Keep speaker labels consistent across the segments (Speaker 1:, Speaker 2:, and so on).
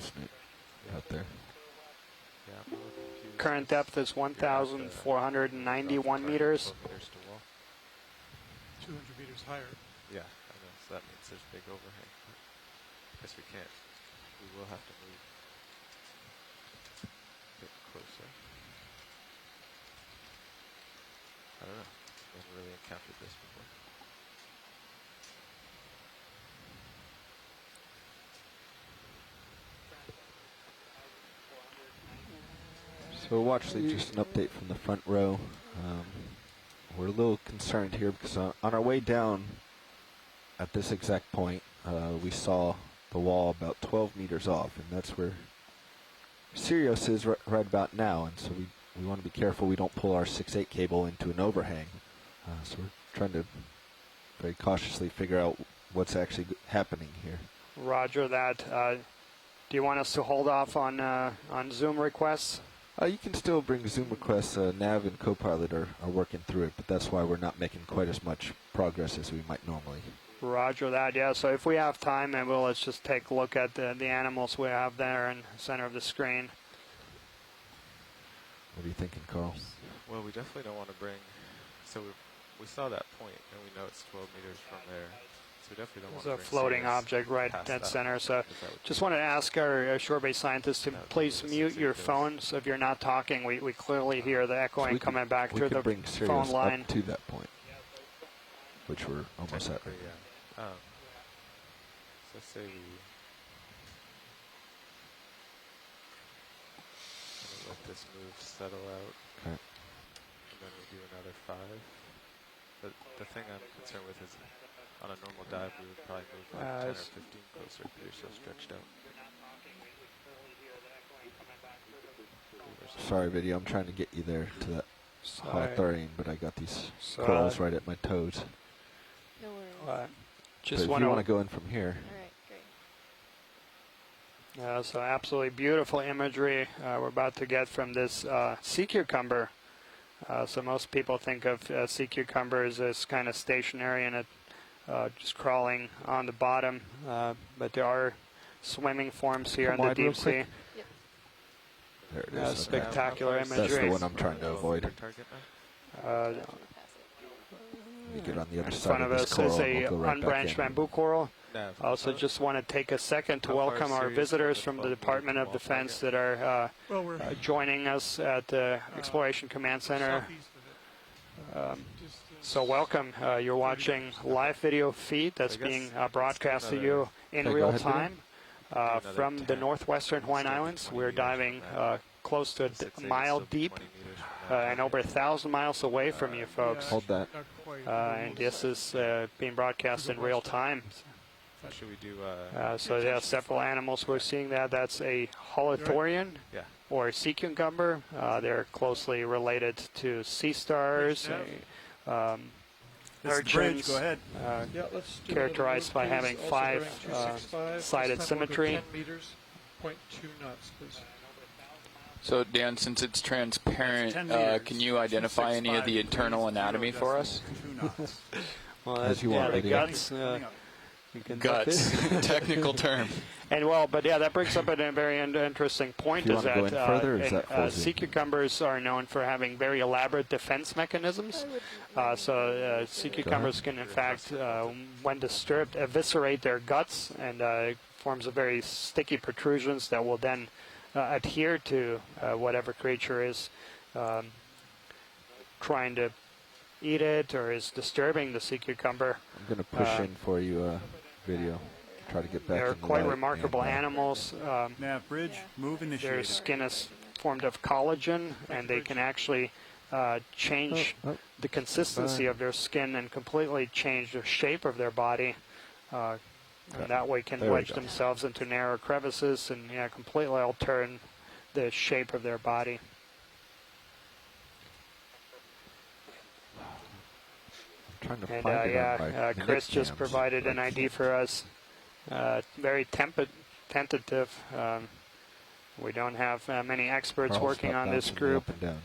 Speaker 1: loosen it out there.
Speaker 2: Yeah, I'm a little confused.
Speaker 3: Current depth is 1,491 meters.
Speaker 4: 200 meters higher.
Speaker 2: Yeah, I know. So that means there's a big overhang. I guess we can't. We will have to move a bit closer. I don't know. Never really encountered this before.
Speaker 1: So actually just an update from the front row. We're a little concerned here because on our way down at this exact point, we saw the wall about 12 meters off, and that's where Sirius is right about now, and so we want to be careful we don't pull our 6/8 cable into an overhang. So we're trying to very cautiously figure out what's actually happening here.
Speaker 3: Roger that. Do you want us to hold off on Zoom requests?
Speaker 1: You can still bring Zoom requests. Nav and Copilot are working through it, but that's why we're not making quite as much progress as we might normally.
Speaker 3: Roger that, yeah. So if we have time, then let's just take a look at the animals we have there in the center of the screen.
Speaker 1: What are you thinking, Carl?
Speaker 2: Well, we definitely don't want to bring... So we saw that point, and we know it's 12 meters from there. So we definitely don't want to
Speaker 3: There's
Speaker 2: bring
Speaker 3: a floating
Speaker 2: Sirius
Speaker 3: object right
Speaker 2: past
Speaker 3: dead
Speaker 2: that,
Speaker 3: center. So just want to ask our shore-based scientists to
Speaker 2: That would be
Speaker 3: please
Speaker 2: the
Speaker 3: mute your
Speaker 2: 6/8
Speaker 3: phones if you're not talking. We clearly hear the echoing coming back through the
Speaker 1: bring
Speaker 3: phone
Speaker 1: Sirius
Speaker 3: line.
Speaker 1: up to that point, which we're almost at.
Speaker 2: Technically, yeah. So let's say we let this move settle out,
Speaker 1: Okay.
Speaker 2: and then we do another 5. But the thing I'm concerned with is on a normal dive, we would probably move like 10 or 15 closer because you're so stretched out.
Speaker 1: Sorry, video. I'm trying to get you there to that Hawthorne, but I got these
Speaker 3: So,
Speaker 1: corals right at my toes.
Speaker 5: No worries.
Speaker 1: But
Speaker 3: Just
Speaker 1: if
Speaker 3: want
Speaker 1: you want to go in from here,
Speaker 5: All right, great.
Speaker 3: So absolutely beautiful imagery we're about to get from this sea cucumber. So most people think of sea cucumbers as kind of stationary and just crawling on the bottom, but there are swimming forms here in the deep sea.
Speaker 5: Yep.
Speaker 1: there it is. Okay.
Speaker 3: Spectacular
Speaker 1: That's
Speaker 3: imagery.
Speaker 1: the one I'm trying to avoid.
Speaker 2: Target now?
Speaker 3: Uh,
Speaker 1: Let me get on the other
Speaker 3: in
Speaker 1: side
Speaker 3: front
Speaker 1: of
Speaker 3: of
Speaker 1: this
Speaker 3: us
Speaker 1: coral.
Speaker 3: is
Speaker 1: and
Speaker 3: a
Speaker 1: we'll go right back
Speaker 3: unbranched
Speaker 1: in.
Speaker 3: bamboo coral.
Speaker 2: Nav.
Speaker 3: Also just want to take a second to
Speaker 2: How far
Speaker 3: welcome
Speaker 2: is
Speaker 3: our
Speaker 2: Sirius
Speaker 3: visitors
Speaker 2: from
Speaker 3: from
Speaker 2: the
Speaker 3: the
Speaker 2: 12
Speaker 3: Department of
Speaker 2: meter
Speaker 3: Defense
Speaker 2: wall
Speaker 3: that are
Speaker 4: Well, we're
Speaker 3: joining us at the Exploration Command Center.
Speaker 4: southeast of it. Just,
Speaker 3: So welcome. You're watching live video feed that's
Speaker 2: I guess
Speaker 3: being
Speaker 2: let's
Speaker 3: broadcast to
Speaker 2: do
Speaker 3: you in
Speaker 1: Okay, go
Speaker 3: real
Speaker 1: ahead, video.
Speaker 3: time
Speaker 2: another
Speaker 3: from the
Speaker 2: 10.
Speaker 3: northwestern Hawaiian
Speaker 2: Still be
Speaker 3: Islands.
Speaker 2: 20
Speaker 3: We're
Speaker 2: meters
Speaker 3: diving
Speaker 2: from that.
Speaker 3: close to
Speaker 2: The 6/8
Speaker 3: a mile
Speaker 2: still be
Speaker 3: deep
Speaker 2: 20 meters from that.
Speaker 3: and over 1,000 miles away from you folks.
Speaker 1: Hold that.
Speaker 4: not quite.
Speaker 3: And this is being broadcast in real time.
Speaker 2: So should we do...
Speaker 3: So there are several animals we're seeing there. That's a holothurian
Speaker 2: yeah.
Speaker 3: or sea cucumber. They're closely related to sea stars.
Speaker 6: This is the bridge.
Speaker 3: Urchins,
Speaker 6: Go ahead.
Speaker 4: Yeah, let's do
Speaker 3: characterized by having 5 sided symmetry.
Speaker 4: 10 meters, 0.2 knots, please.
Speaker 7: So Dan, since it's transparent,
Speaker 6: 10 meters,
Speaker 7: can you identify any of the
Speaker 6: 265
Speaker 7: internal
Speaker 6: degrees,
Speaker 7: anatomy
Speaker 6: 0
Speaker 7: for us?
Speaker 6: 2 knots.
Speaker 3: Well,
Speaker 1: As you want,
Speaker 3: the
Speaker 1: video.
Speaker 3: guts.
Speaker 6: Coming up.
Speaker 3: You can
Speaker 7: Guts, technical term.
Speaker 3: And well, but yeah, that brings up a very interesting point.
Speaker 1: Do you
Speaker 3: Is
Speaker 1: wanna go
Speaker 3: that
Speaker 1: in further, or is that full
Speaker 3: sea
Speaker 1: zoom?
Speaker 3: cucumbers are known for having very elaborate defense mechanisms. So sea cucumbers can, in fact, when disturbed, eviscerate their guts, and forms a very sticky protrusions that will then adhere to whatever creature is trying to eat it or is disturbing the sea cucumber.
Speaker 1: I'm going to push in for you, video. Try to get back
Speaker 3: They're
Speaker 1: in the
Speaker 3: quite
Speaker 1: light
Speaker 3: remarkable
Speaker 1: and,
Speaker 3: animals.
Speaker 6: Nav bridge, move
Speaker 3: Their
Speaker 6: initiated.
Speaker 3: skin is formed of collagen, and they can actually change the consistency of their skin and completely change the shape of their body. And that way can
Speaker 1: There we
Speaker 3: wedge
Speaker 1: go.
Speaker 3: themselves into narrow crevices and completely alter the shape of their body.
Speaker 1: I'm trying to
Speaker 3: And
Speaker 1: find it on my
Speaker 3: Chris
Speaker 1: minute
Speaker 3: just
Speaker 1: cams,
Speaker 3: provided
Speaker 1: but
Speaker 3: an
Speaker 1: I
Speaker 3: ID
Speaker 1: can't.
Speaker 3: for us. Very tentative. We don't have many experts
Speaker 1: Carl's
Speaker 3: working
Speaker 1: not
Speaker 3: on this
Speaker 1: bouncing me
Speaker 3: group,
Speaker 1: up and down.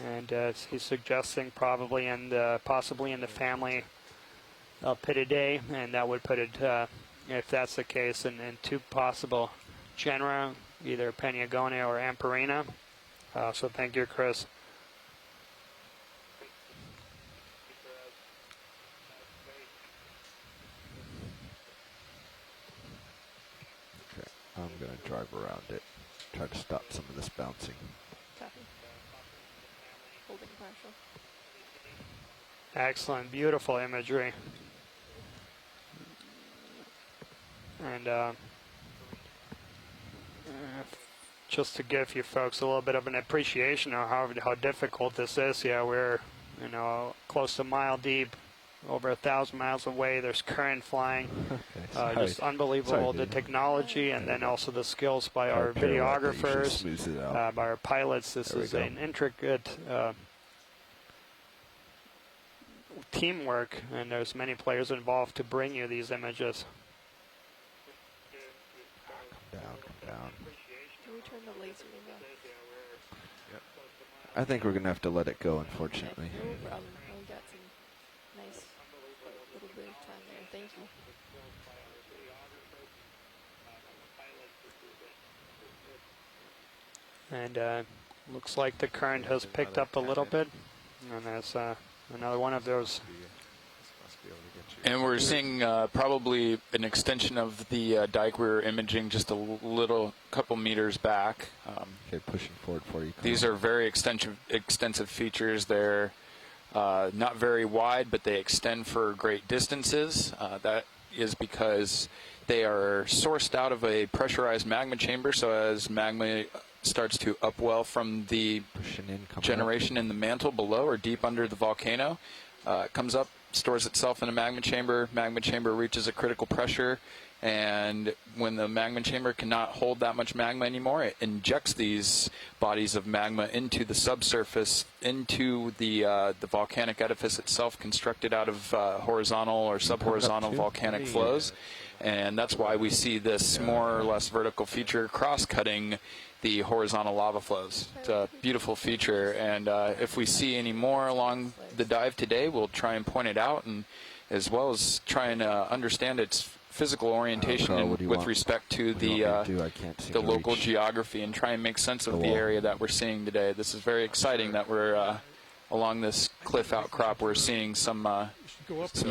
Speaker 3: and he's suggesting probably possibly in the family Pittidae, and that would put it, if that's the case, in 2 possible genera, either Panagonia or Amperina. So thank you, Chris.
Speaker 1: Okay, I'm going to drive around it, try to stop some of this bouncing.
Speaker 5: Copy. Holding partial.
Speaker 3: Excellent, beautiful imagery. And just to give you folks a little bit of an appreciation of how difficult this is, yeah, we're close to a mile deep, over 1,000 miles away. There's current flying,
Speaker 1: Okay,
Speaker 3: just unbelievable.
Speaker 1: Sorry,
Speaker 3: the
Speaker 1: dude.
Speaker 3: technology, and then also the skills by
Speaker 1: Our
Speaker 3: our
Speaker 1: pirouette that usually
Speaker 3: videographers,
Speaker 1: smooths it out.
Speaker 3: by our pilots. This
Speaker 1: There we
Speaker 3: is
Speaker 1: go.
Speaker 3: an intricate teamwork, and there's many players involved to bring you these images.
Speaker 1: Come down.
Speaker 5: Can we turn the laser off?
Speaker 1: I think we're going to have to let it go, unfortunately.
Speaker 5: Okay, no problem. Oh, we got some nice little bit of time there. Thank you.
Speaker 3: And looks like the current has picked up a little bit, and there's another one of those.
Speaker 7: And we're seeing probably an extension of the dike we were imaging just a little couple meters back.
Speaker 1: Okay, pushing forward for you.
Speaker 7: These are very extensive features. They're not very wide, but they extend for great distances. That is because they are sourced out of a pressurized magma chamber, so as magma starts to upwell from the generation in the mantle below or deep under the volcano, it comes up, stores itself in a magma chamber reaches a critical pressure, and when the magma chamber cannot hold that much magma anymore, it injects these bodies of magma into the subsurface, into the volcanic edifice itself, constructed out of horizontal or subhorizontal volcanic flows. And that's why we see this more or less vertical feature cross-cutting the horizontal lava flows. It's a beautiful feature, and if we see any more along the dive today, we'll try and point it out, and as well as try and understand its physical orientation with respect to the local geography, and try and make sense of the area that we're seeing today. This is very exciting that we're along this cliff outcrop. We're seeing some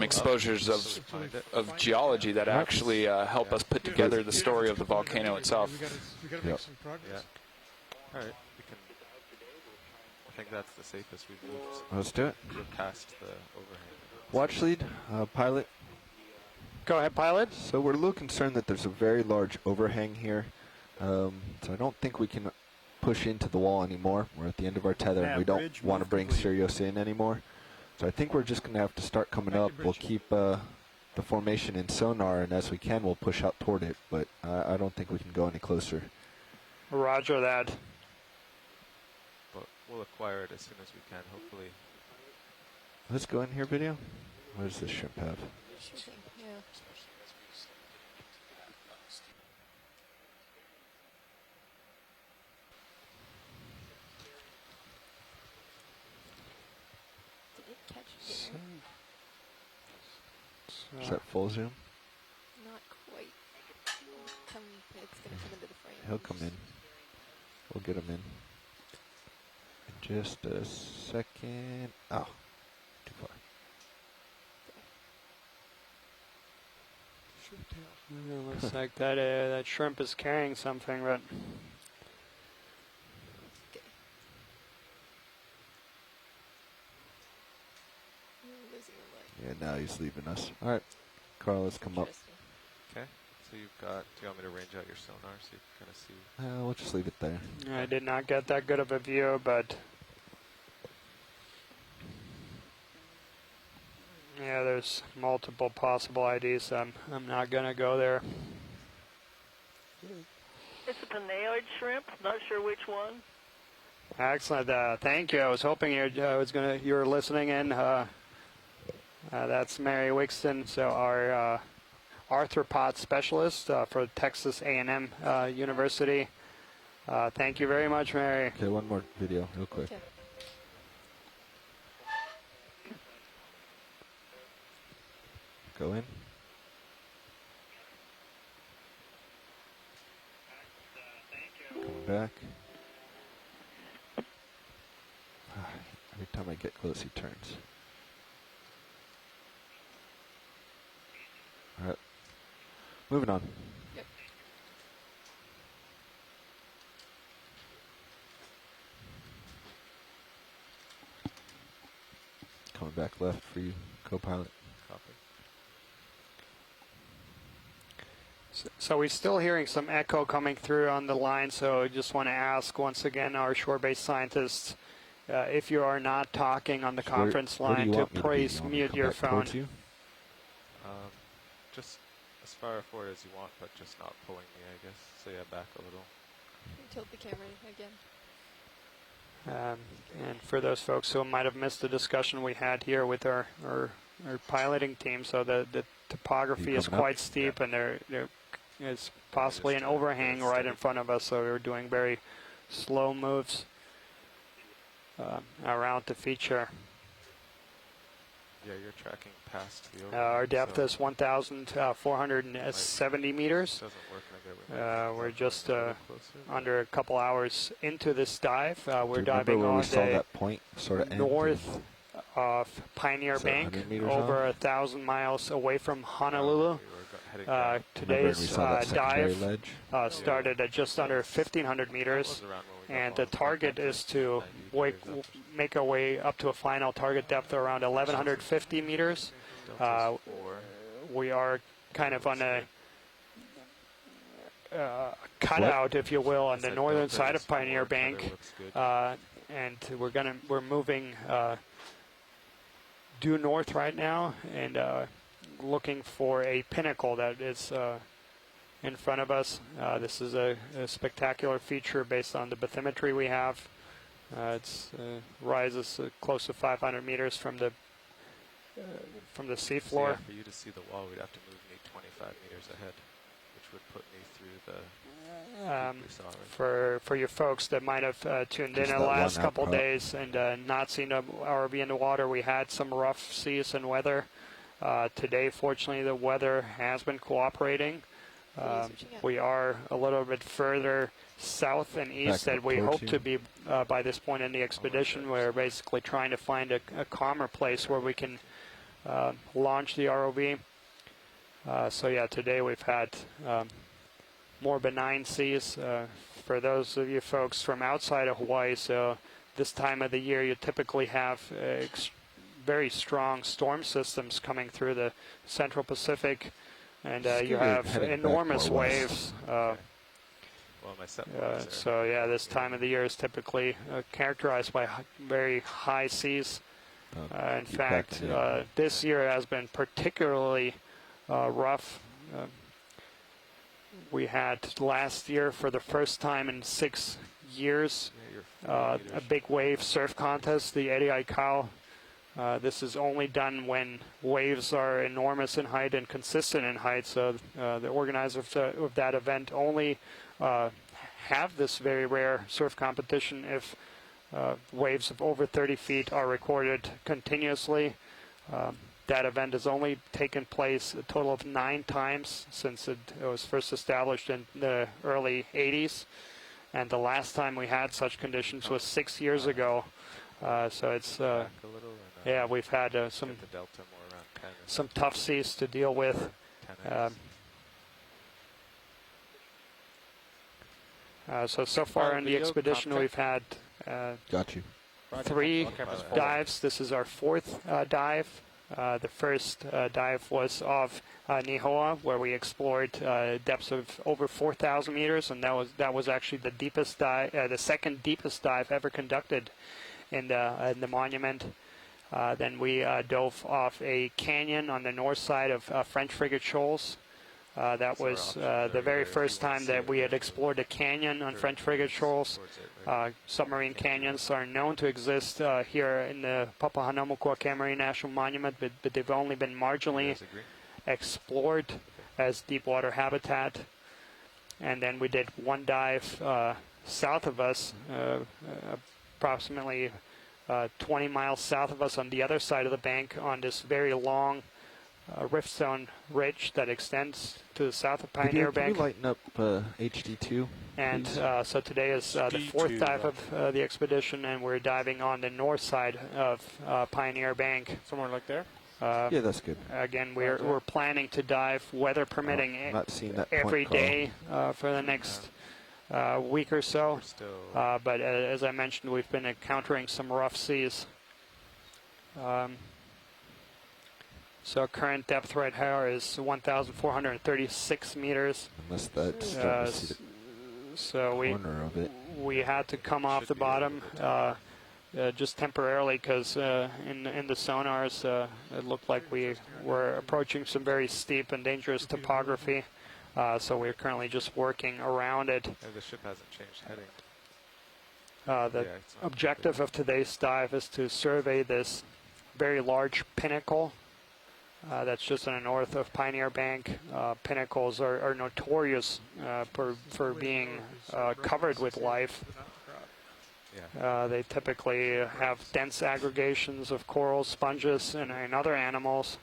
Speaker 7: exposures of geology that actually help us put together the story of the volcano itself.
Speaker 4: We got to make some progress.
Speaker 2: All right, I think that's the safest we've moved.
Speaker 1: Let's do it.
Speaker 2: We're past the overhang.
Speaker 1: Watch lead, pilot.
Speaker 3: Go ahead, pilot.
Speaker 1: So we're a little concerned that there's a very large overhang here. So I don't think we can push into the wall anymore. We're at the end of our tether, and we don't want to bring Sirius in anymore. So I think we're just going to have to start coming up. We'll keep the formation in sonar, and as we can, we'll push out toward it. But I don't think we can go any closer.
Speaker 3: Roger that.
Speaker 2: But we'll acquire it as soon as we can, hopefully.
Speaker 1: Let's go in here, video. What does this shrimp have?
Speaker 5: Shipping, yeah. Did it catch it?
Speaker 1: Is that full zoom?
Speaker 5: Not quite. It's going to come into the frame.
Speaker 1: He'll come in. We'll get him in. In just a second. Oh, too far.
Speaker 3: Looks like that shrimp is carrying something, but
Speaker 5: Losing the light.
Speaker 1: Yeah, now he's leaving us. All right, Carl, let's come up.
Speaker 5: Interesting.
Speaker 2: Okay, so you've got, do you want me to range out your sonar so you can kind of see?
Speaker 1: We'll just leave it there.
Speaker 3: I did not get that good of a view, but yeah, there's multiple possible IDs. I'm not going to go there.
Speaker 8: It's a panayoid shrimp. Not sure which one.
Speaker 3: Excellent. Thank you. I was hoping you were listening in. That's Mary Wixton, so our arthropod specialist for Texas A&M University. Thank you very much, Mary.
Speaker 1: Okay, one more video, real quick.
Speaker 5: Okay.
Speaker 1: Go in. back. Every time I get close, he turns. All right, moving on.
Speaker 5: Yep.
Speaker 1: Coming back left for you, co-pilot.
Speaker 2: Copy.
Speaker 3: So we're still hearing some echo coming through on the line, so I just want to ask once again our shore-based scientists, if you are not talking on the conference
Speaker 1: Where do
Speaker 3: line,
Speaker 1: you
Speaker 3: to
Speaker 1: want me be?
Speaker 3: please
Speaker 1: You want me to
Speaker 3: mute
Speaker 1: come
Speaker 3: your
Speaker 1: back
Speaker 3: phone.
Speaker 1: towards you?
Speaker 2: Just as far forward as you want, but just not pulling me, I guess. So yeah, back a little.
Speaker 5: Tilt the camera again.
Speaker 3: And for those folks who might have missed the discussion we had here with our piloting team, so the topography is
Speaker 1: coming up?
Speaker 3: quite steep, and there is possibly an overhang right in front of us, so we're doing very slow moves around the feature.
Speaker 2: Yeah, you're tracking past the overhang.
Speaker 3: Our depth
Speaker 2: so
Speaker 3: is 1,470 meters.
Speaker 2: doesn't work in a good way.
Speaker 3: We're just
Speaker 2: A little closer,
Speaker 3: under a couple hours into this dive.
Speaker 1: Do
Speaker 3: We're
Speaker 1: you remember
Speaker 3: diving
Speaker 1: where
Speaker 3: on
Speaker 1: we saw
Speaker 3: the
Speaker 1: that point sort of end?
Speaker 3: north of Pioneer
Speaker 1: Is that
Speaker 3: Bank,
Speaker 1: 100 meters
Speaker 3: over
Speaker 1: off?
Speaker 3: 1,000 miles away from Honolulu.
Speaker 2: We were heading down.
Speaker 1: Remember when we
Speaker 3: Today's
Speaker 1: saw that secondary
Speaker 3: dive
Speaker 1: ledge?
Speaker 3: started at just under 1,500
Speaker 2: That
Speaker 3: meters,
Speaker 2: was around when we got
Speaker 3: and the
Speaker 2: all the
Speaker 3: target
Speaker 2: contact
Speaker 3: is to
Speaker 2: 90 meters up.
Speaker 3: make our way up to a final target depth around 1,150 meters.
Speaker 2: Delta's 4.
Speaker 3: We are kind of on a cutout, if you will, on the
Speaker 2: Said
Speaker 3: northern
Speaker 2: Delta
Speaker 3: side
Speaker 2: is
Speaker 3: of Pioneer
Speaker 2: 4, tether
Speaker 3: Bank,
Speaker 2: looks good.
Speaker 3: and we're moving due north right now, and looking for a pinnacle that is in front of us. This is a spectacular feature based on the bathymetry we have. It rises close to 500 meters from the seafloor.
Speaker 2: So yeah, for you to see the wall, we'd have to move me 25 meters ahead, which would put me through the peak we saw right
Speaker 3: For your folks that might have tuned in
Speaker 1: Just
Speaker 3: the
Speaker 1: that
Speaker 3: last
Speaker 1: one
Speaker 3: couple
Speaker 1: outcrop.
Speaker 3: days and not seen the ROV in the water, we had some rough seas and weather. Today, fortunately, the weather has been cooperating. We are a little bit further south and east
Speaker 1: Back
Speaker 3: than
Speaker 1: up
Speaker 3: we
Speaker 1: towards
Speaker 3: hope
Speaker 1: you.
Speaker 3: to be by this point in the expedition. We're basically trying to find a calmer place where we can launch the ROV. So yeah, today we've had more benign seas. For those of you folks from outside of Hawaii, so this time of the year you typically have very strong storm systems coming through the Central Pacific, and you have
Speaker 1: heading back
Speaker 3: enormous
Speaker 1: more west.
Speaker 3: waves.
Speaker 2: Well, my set points are
Speaker 3: So yeah, this time of the year is typically characterized by very high seas. In
Speaker 1: keep back
Speaker 3: fact,
Speaker 1: to me.
Speaker 3: this year has been particularly rough. We had last year, for the first time in 6 years,
Speaker 2: yeah, you're 4
Speaker 3: a
Speaker 2: meters.
Speaker 3: big wave surf contest, the Eddie Aikau. This is only done when waves are enormous in height and consistent in height. So the organizers of that event only have this very rare surf competition if waves of over 30 feet are recorded continuously. That event has only taken place a total of 9 times since it was first established in the early 80s. And the last time we had such conditions was 6 years ago. So it's,
Speaker 2: Back a little and,
Speaker 3: yeah, we've had some
Speaker 2: get the delta more around 10 or
Speaker 3: some tough seas to deal with.
Speaker 2: 10x.
Speaker 3: So far in the expedition, we've had
Speaker 1: Got you.
Speaker 3: 3 dives. This is our 4th dive. The first dive was off Nihoa, where we explored depths of over 4,000 meters, and that was actually the deepest dive, the second deepest dive ever conducted in the monument. Then we dove off a canyon on the north side of French Frigate Shoals. That
Speaker 2: So our
Speaker 3: was
Speaker 2: options are
Speaker 3: the very
Speaker 2: either if
Speaker 3: first
Speaker 2: you wanna
Speaker 3: time
Speaker 2: see
Speaker 3: that
Speaker 2: it
Speaker 3: we
Speaker 2: right
Speaker 3: had explored a canyon on
Speaker 2: 30
Speaker 3: French Frigate
Speaker 2: meters
Speaker 3: Shoals.
Speaker 2: towards it, right?
Speaker 3: Submarine canyons are known to exist here in the Papahanaumokuakea Marine National Monument, but they've only been
Speaker 2: You
Speaker 3: marginally
Speaker 2: guys agree?
Speaker 3: explored as deep water habitat. And then we did one dive south of us, approximately 20 miles south of us on the other side of the bank, on this very long rift zone ridge that extends to the south of Pioneer
Speaker 1: Can
Speaker 3: Bank.
Speaker 1: you lighten up HD2?
Speaker 3: And
Speaker 1: please?
Speaker 3: so today is the fourth dive of the expedition, and we're diving on the north side of Pioneer Bank.
Speaker 2: Somewhere like there?
Speaker 1: Yeah, that's good.
Speaker 3: Again, we're planning to dive, weather permitting,
Speaker 1: I'm not seeing that
Speaker 3: every
Speaker 1: point, Carl.
Speaker 3: day for the next week or so. But as I mentioned, we've been encountering some rough seas. So current depth right here is 1,436 meters.
Speaker 1: Unless that's starting to see
Speaker 3: So
Speaker 1: the corner of it.
Speaker 3: we had to come off the bottom just temporarily because in the sonars it looked like we were approaching some very steep and dangerous topography. So we're currently just working around it.
Speaker 2: The ship hasn't changed heading.
Speaker 3: The objective of today's dive is to survey this very large pinnacle that's just in the north of Pioneer Bank. Pinnacles are notorious for being covered with life. They typically have dense aggregations of corals, sponges, and other animals.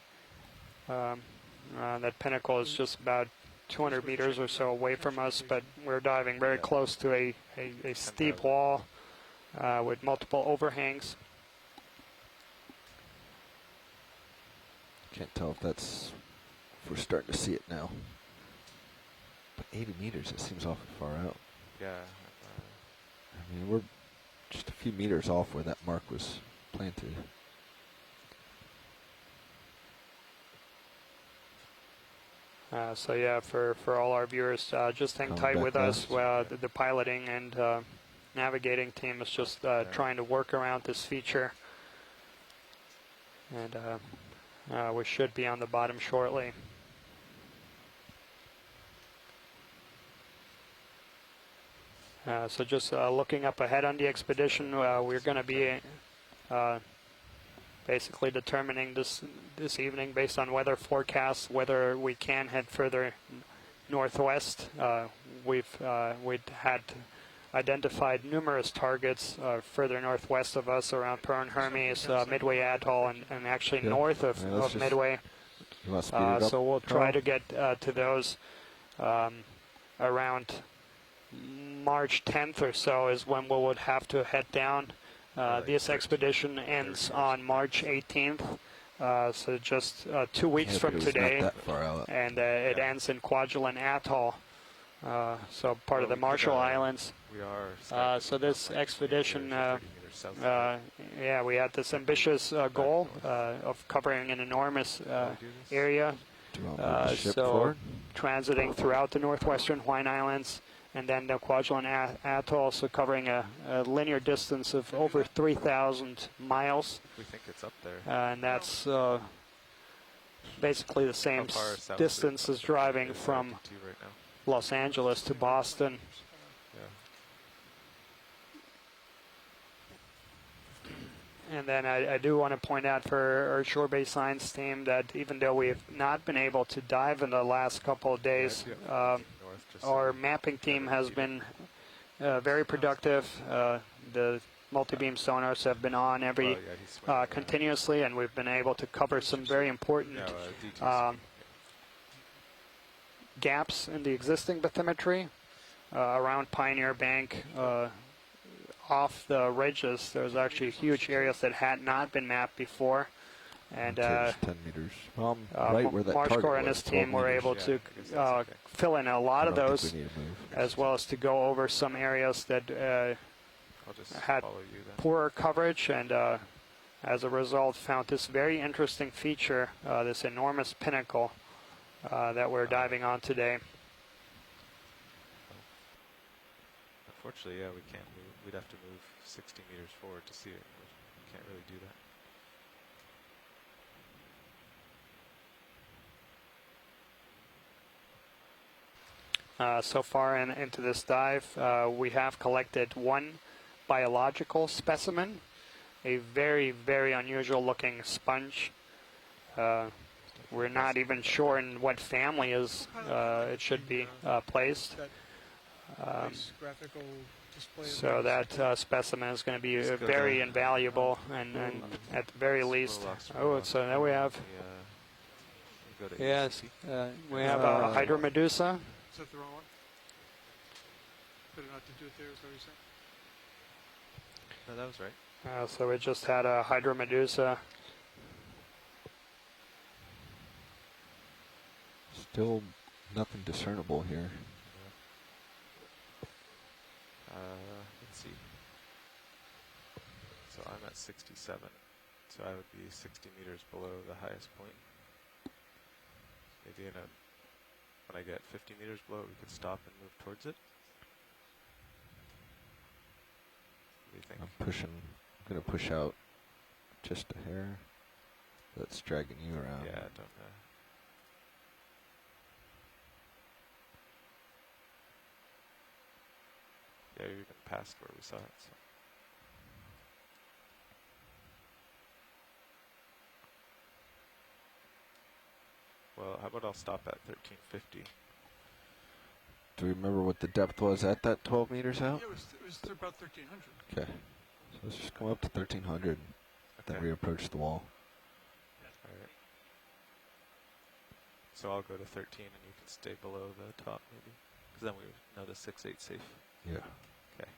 Speaker 3: That pinnacle is just about 200 meters or so away from us, but we're diving very close to a steep wall with multiple overhangs.
Speaker 1: Can't tell if we're starting to see it now. But 80 meters, it seems awfully far out.
Speaker 2: Yeah.
Speaker 1: I mean, we're just a few meters off where that mark was planted.
Speaker 3: So yeah, for all our viewers, just hang
Speaker 1: Coming
Speaker 3: tight
Speaker 1: back
Speaker 3: with us.
Speaker 1: west.
Speaker 3: The piloting and navigating team is just trying to work around this feature. And we should be on the bottom shortly. So just looking up ahead on the expedition, we're going to be basically determining this evening based on weather forecasts whether we can head further northwest. We'd had identified numerous targets further northwest of us around Pearl Hermes, Midway Atoll, and actually north of Midway. So we'll try to get to those around March 10th or so is when we would have to head down. This expedition ends on March 18th, so just 2 weeks from today,
Speaker 1: not that far out.
Speaker 3: and it ends in Kwajalein Atoll, so part of the Marshall Islands.
Speaker 2: We are.
Speaker 3: So this expedition, we had this ambitious goal of covering an enormous area,
Speaker 1: Do you want to move the ship
Speaker 3: so
Speaker 1: forward?
Speaker 3: transiting throughout the northwestern Hawaiian Islands, and then the Kwajalein Atoll, so covering a linear distance of over 3,000 miles.
Speaker 2: We think it's up there.
Speaker 3: And that's basically the same distance as driving from
Speaker 2: right now?
Speaker 3: Los Angeles to Boston. And then I do want to point out for our shore-based science team that even though we have not been able to dive in the last couple of days, our mapping team has been very productive. The multi-beam sonars have been on continuously, and we've been able to cover some very important gaps in the existing bathymetry around Pioneer Bank. Off the ridges, there's actually huge areas that had not been mapped before, and
Speaker 1: 10 meters. Right where that
Speaker 3: Marsh
Speaker 1: target
Speaker 3: Corps and
Speaker 1: was,
Speaker 3: his team
Speaker 1: 12
Speaker 3: were
Speaker 1: meters.
Speaker 3: able to fill in a lot of
Speaker 1: I don't
Speaker 3: those,
Speaker 1: think we need to move.
Speaker 3: as well as to go over some areas that had poorer coverage, and as a result found this very interesting feature, this enormous pinnacle that we're diving on today.
Speaker 2: Unfortunately, we can't move. We'd have to move 60 meters forward to see it. We can't really do that.
Speaker 3: So far into this dive, we have collected one biological specimen, a very, very unusual looking sponge. We're not even sure in what family it should be placed. So that specimen is going to be very invaluable, and at the very least, so there we have
Speaker 2: go to
Speaker 3: Yes,
Speaker 2: EX16.
Speaker 3: we have a hydromedusa.
Speaker 4: Is that the wrong one? Better not to do it there, is that what you're saying?
Speaker 2: No, that was right.
Speaker 3: So we just had a hydromedusa.
Speaker 1: Still nothing discernible here.
Speaker 2: Let's see. So I'm at 67. So I would be 60 meters below the highest point. Maybe when I get 50 meters below, we could stop and move towards it. What do you think?
Speaker 1: I'm gonna push out just a hair. That's dragging you around.
Speaker 2: Yeah, I don't know. Yeah, you're even past where we saw it. So. Well, how about I'll stop at 1350?
Speaker 1: Do we remember what the depth was at that 12 meters out?
Speaker 4: Yeah, it was about 1,300.
Speaker 1: Okay. So let's just come up to 1,300. Then
Speaker 2: Okay.
Speaker 1: reapproach the wall.
Speaker 2: Alright. So I'll go to 13 and you can stay below the top maybe. Because then we know the 6-8 safe.
Speaker 1: Yeah.
Speaker 2: Okay.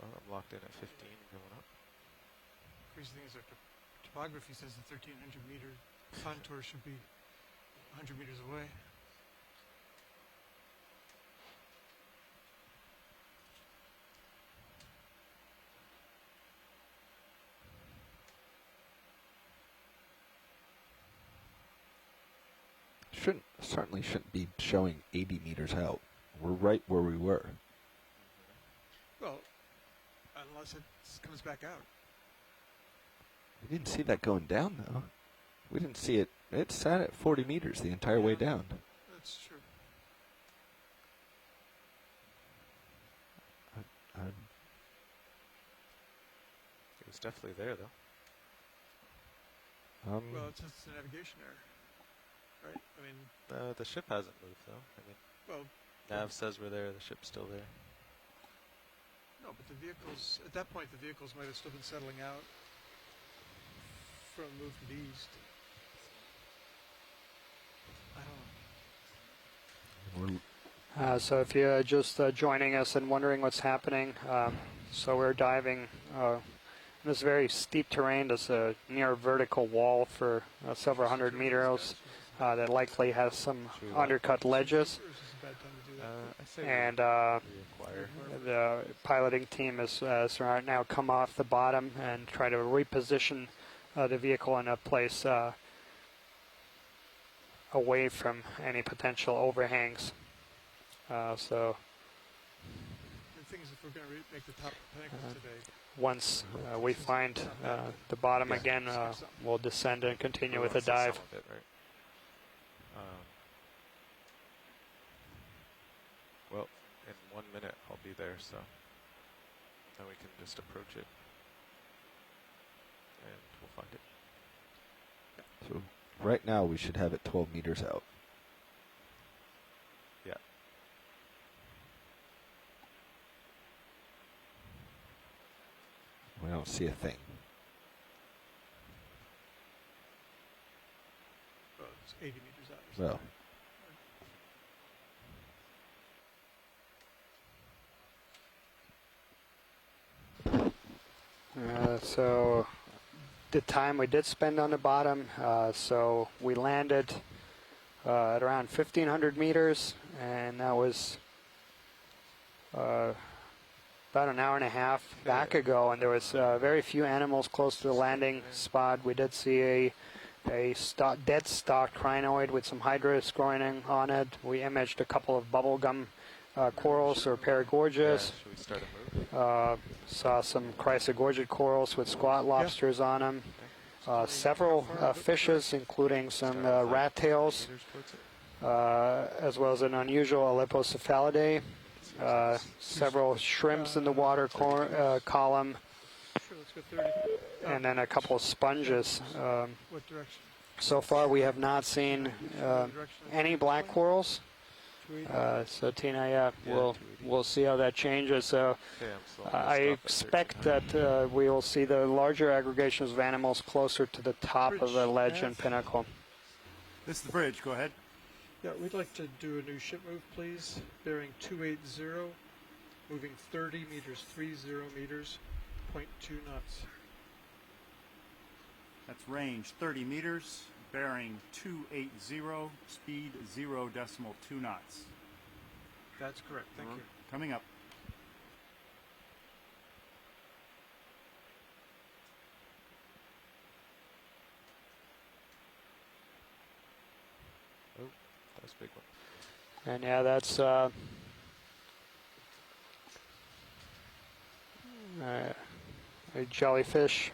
Speaker 2: Well, I'm locked in at 15 going up.
Speaker 4: Crazy thing is our topography says the 1,300 meter contour should be 100 meters away.
Speaker 1: Certainly shouldn't be showing 80 meters out. We're right where we were.
Speaker 4: Well, unless it comes back out.
Speaker 1: We didn't see that going down though. We didn't see it. It sat at 40 meters the entire way down.
Speaker 4: That's true.
Speaker 2: It was definitely there though.
Speaker 4: Well, it's just a navigation error, right? I mean,
Speaker 2: The ship hasn't moved though. I mean,
Speaker 4: well,
Speaker 2: nav says we're there, the ship's still there.
Speaker 4: no, but the vehicles, at that point, the vehicles might have still been settling out from move to the east. I don't know.
Speaker 3: So if you're just joining us and wondering what's happening, so we're diving in this very steep terrain. There's a near vertical wall for several hundred meters that likely has some undercut ledges.
Speaker 4: Or is this a bad time to do that?
Speaker 2: I say
Speaker 3: And
Speaker 2: reacquire.
Speaker 3: the piloting team is now come off the bottom and try to reposition the vehicle in a place away from any potential overhangs. So
Speaker 4: The thing is, if we're going to make the top pinnacle today,
Speaker 3: once we find the bottom again, we'll descend and continue with the dive.
Speaker 2: Some of it, right? Well, in 1 minute I'll be there, so then we can just approach it and we'll find it.
Speaker 1: So right now we should have it 12 meters out.
Speaker 2: Yeah.
Speaker 1: We don't see a thing.
Speaker 4: well, it's 80 meters out.
Speaker 1: Well,
Speaker 3: So the time we did spend on the bottom, so we landed at around 1,500 meters, and that was about an hour and a half back ago, and there was very few animals close to the landing spot. We did see a dead stock crinoid with some hydras growing on it. We imaged a couple of bubblegum corals or paragorges.
Speaker 2: Yeah, should we start a move?
Speaker 3: Saw some chrysogorgid corals with squat lobsters on them. Several fishes, including some rat tails,
Speaker 2: Meters towards it?
Speaker 3: as well as an unusual Alepocephalidae. Several shrimps in the water column,
Speaker 4: Sure, let's go 30.
Speaker 3: and then a couple of sponges.
Speaker 4: What direction?
Speaker 3: So far, we have not seen any black corals. So Tina, yeah, we'll see how that changes. So
Speaker 2: Okay, I'm slow.
Speaker 3: I expect that we will see the larger aggregations of animals closer to the top of the ledge and pinnacle.
Speaker 6: This is the bridge. Go ahead.
Speaker 4: Yeah, we'd like to do a new ship move, please. Bearing 280, moving 30 meters, 30 meters, 0.2 knots.
Speaker 6: That's range 30 meters, bearing 280, speed 0.2 knots.
Speaker 4: That's correct. Thank you.
Speaker 6: Coming up.
Speaker 2: Oh, that was a big one.
Speaker 3: And yeah, that's a jellyfish.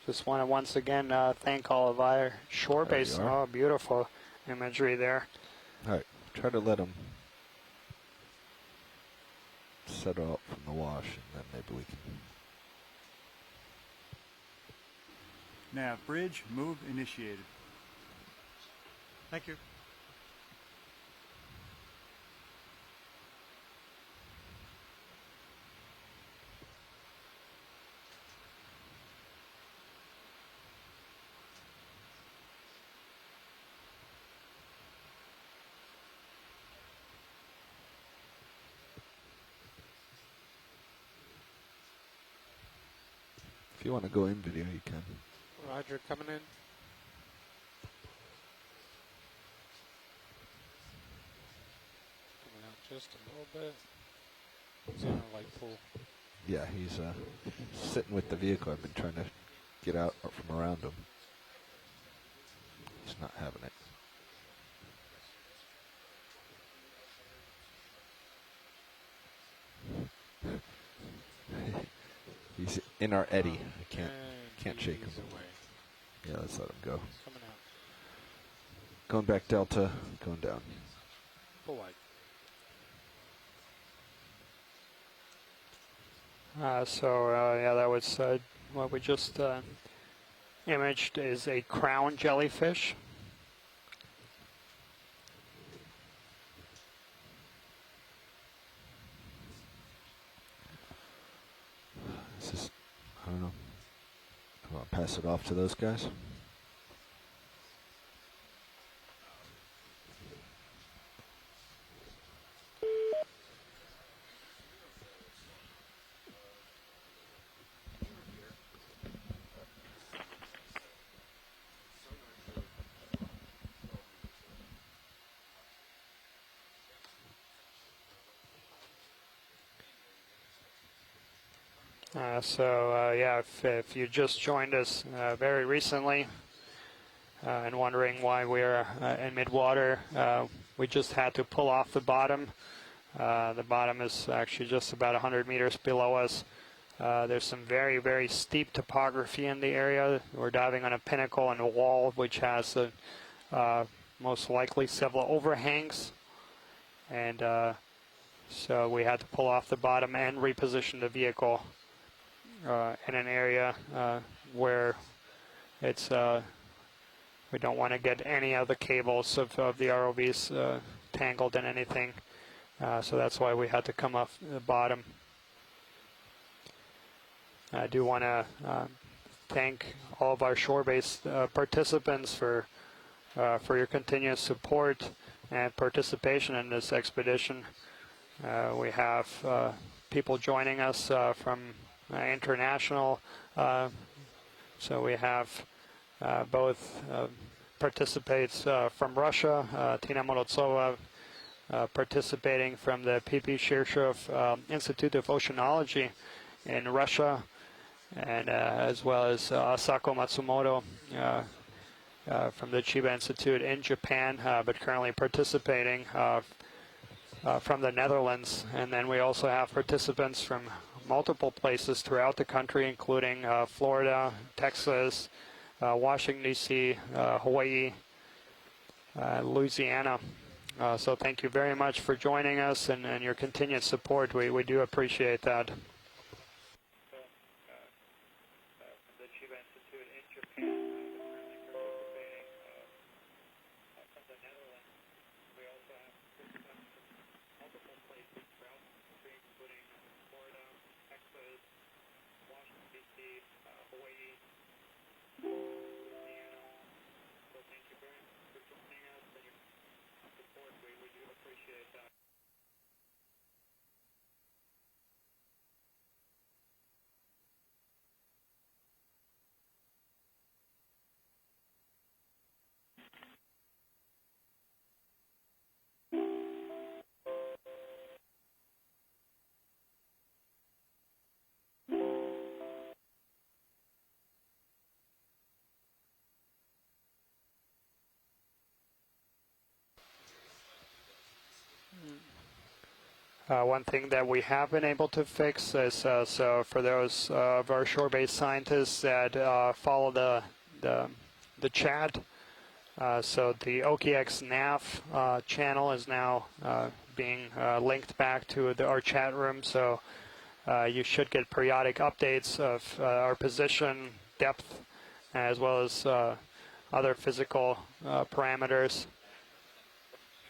Speaker 3: Just want to once again thank all of our shore
Speaker 1: There
Speaker 3: base.
Speaker 1: you are.
Speaker 3: Oh, beautiful imagery there.
Speaker 1: All right, try to let them settle up from the wash, and then maybe we can.
Speaker 6: Nav bridge, move initiated.
Speaker 4: Thank you.
Speaker 1: If you want to go in video, you can.
Speaker 2: Roger, coming in. Coming out just a little bit. Sounded like pull.
Speaker 1: Yeah, he's sitting with the vehicle. I've been trying to get out from around him. He's not having it. He's in our eddy. I can't shake him.
Speaker 2: Away.
Speaker 1: Yeah, let's let him go.
Speaker 2: Coming out.
Speaker 1: Going back delta, going down.
Speaker 2: Pull wide.
Speaker 3: Yeah, that was what we just imaged is a crown jellyfish.
Speaker 1: This is, I don't know. I want to pass it off to those guys.
Speaker 3: If you just joined us very recently and wondering why we're in midwater, we just had to pull off the bottom. The bottom is actually just about 100 meters below us. There's some very, very steep topography in the area. We're diving on a pinnacle and a wall which has most likely several overhangs. And so we had to pull off the bottom and reposition the vehicle in an area where it's we don't want to get any of the cables of the ROVs tangled in anything. So that's why we had to come off the bottom. I do want to thank all of our shore-based participants for your continuous support and participation in this expedition. We have people joining us from international. So we have both participates from Russia, Tina Morotsova, participating from the PP Shirshov Institute of Oceanology in Russia, and as well as Asako Matsumoto from the Chiba Institute in Japan, but currently participating from the Netherlands. And then we also have participants from multiple places throughout the country, including Florida, Texas, Washington, D.C., Hawaii, Louisiana. So thank you very much for joining us and your continued support. We do appreciate that. The Chiba Institute in Japan, currently participating from the Netherlands. We also have participants from multiple places throughout the country. One thing that we have been able to fix is so for those of our shore-based scientists that follow the chat. So the OKX nav channel is now being linked back to our chat room. So you should get periodic updates of our position, depth, as well as other physical parameters.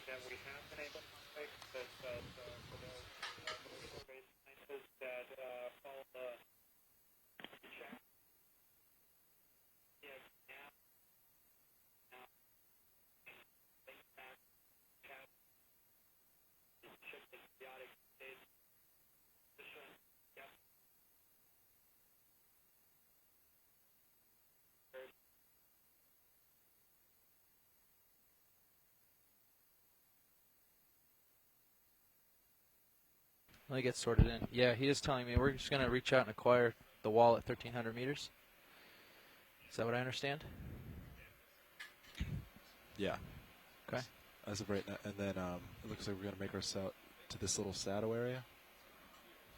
Speaker 3: That we have been able to fix is for those shore-based scientists that follow the chat.
Speaker 9: Let me get sorted in. Yeah, he is telling me we're just going to reach out and acquire the wall at 1,300 meters. Is that what I understand?
Speaker 2: Yeah.
Speaker 9: Okay.
Speaker 2: As of right now, and then it looks like we're going to make our route to this little saddle area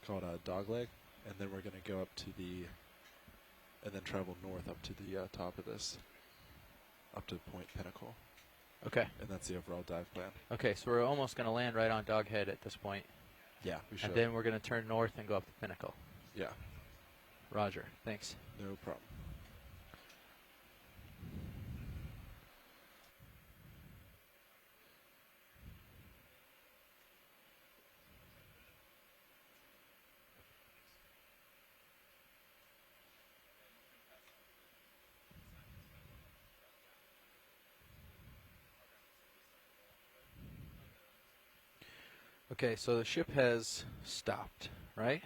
Speaker 2: called Dogleg, and then we're going to go up to and then travel north up to the top of this, up to Point Pinnacle.
Speaker 9: Okay.
Speaker 2: And that's the overall dive plan.
Speaker 9: Okay, so we're almost going to land right on Doghead at this point.
Speaker 2: Yeah, we should.
Speaker 9: And then we're going to turn north and go up the Pinnacle.
Speaker 2: Yeah.
Speaker 9: Roger. Thanks.
Speaker 2: No problem.
Speaker 9: Okay, so the ship has stopped, right?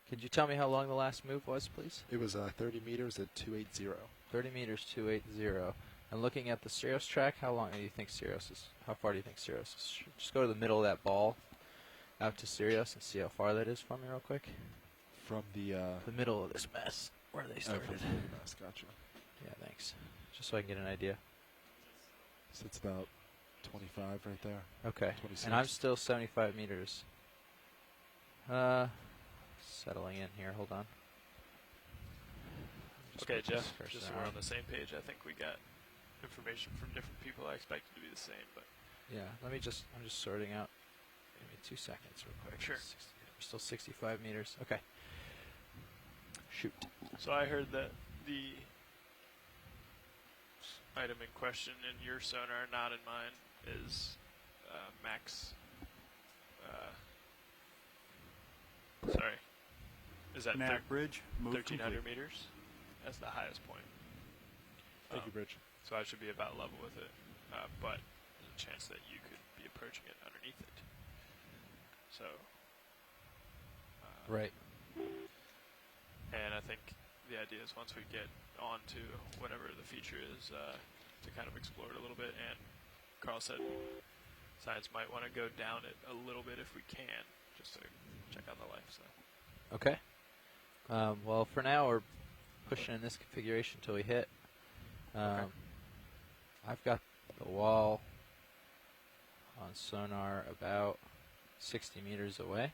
Speaker 9: Could you tell me how long the last move was, please?
Speaker 2: It was 30 meters at 280.
Speaker 9: 30 meters, 280. And looking at the Sirius track, how long do you think Sirius is? How far do you think Sirius is? Just go to the middle of that ball, out to Sirius, and see how far that is from me real quick.
Speaker 2: From the
Speaker 9: middle of this mess, where they started.
Speaker 2: from the mess, gotcha.
Speaker 9: Yeah, thanks. Just so I can get an idea.
Speaker 2: So it's about 25 right there.
Speaker 9: Okay.
Speaker 2: 26.
Speaker 9: And I'm still 75 meters. Settling in here. Hold on.
Speaker 10: Okay, Jeff,
Speaker 9: First
Speaker 10: just so we're on the same page, I think we got information from different people. I expect it to be the same, but
Speaker 9: yeah, I'm just sorting out. Give me 2 seconds real quick.
Speaker 10: Sure.
Speaker 9: We're still 65 meters. Okay. Shoot.
Speaker 10: So I heard that the item in question in your sonar, not in mine, is max. Sorry. Is that
Speaker 6: Nav bridge, move
Speaker 10: 1,300
Speaker 6: complete.
Speaker 10: meters? That's the highest point.
Speaker 2: Thank you, Bridge.
Speaker 10: So I should be about level with it, but there's a chance that you could be approaching it underneath it. So.
Speaker 9: Right.
Speaker 10: And I think the idea is once we get onto whatever the feature is, to kind of explore it a little bit. And Carl said science might want to go down it a little bit if we can, just to check out the life. So.
Speaker 9: Okay. Well, for now, we're pushing in this configuration until we hit.
Speaker 10: Okay.
Speaker 9: I've got the wall on sonar about 60 meters away.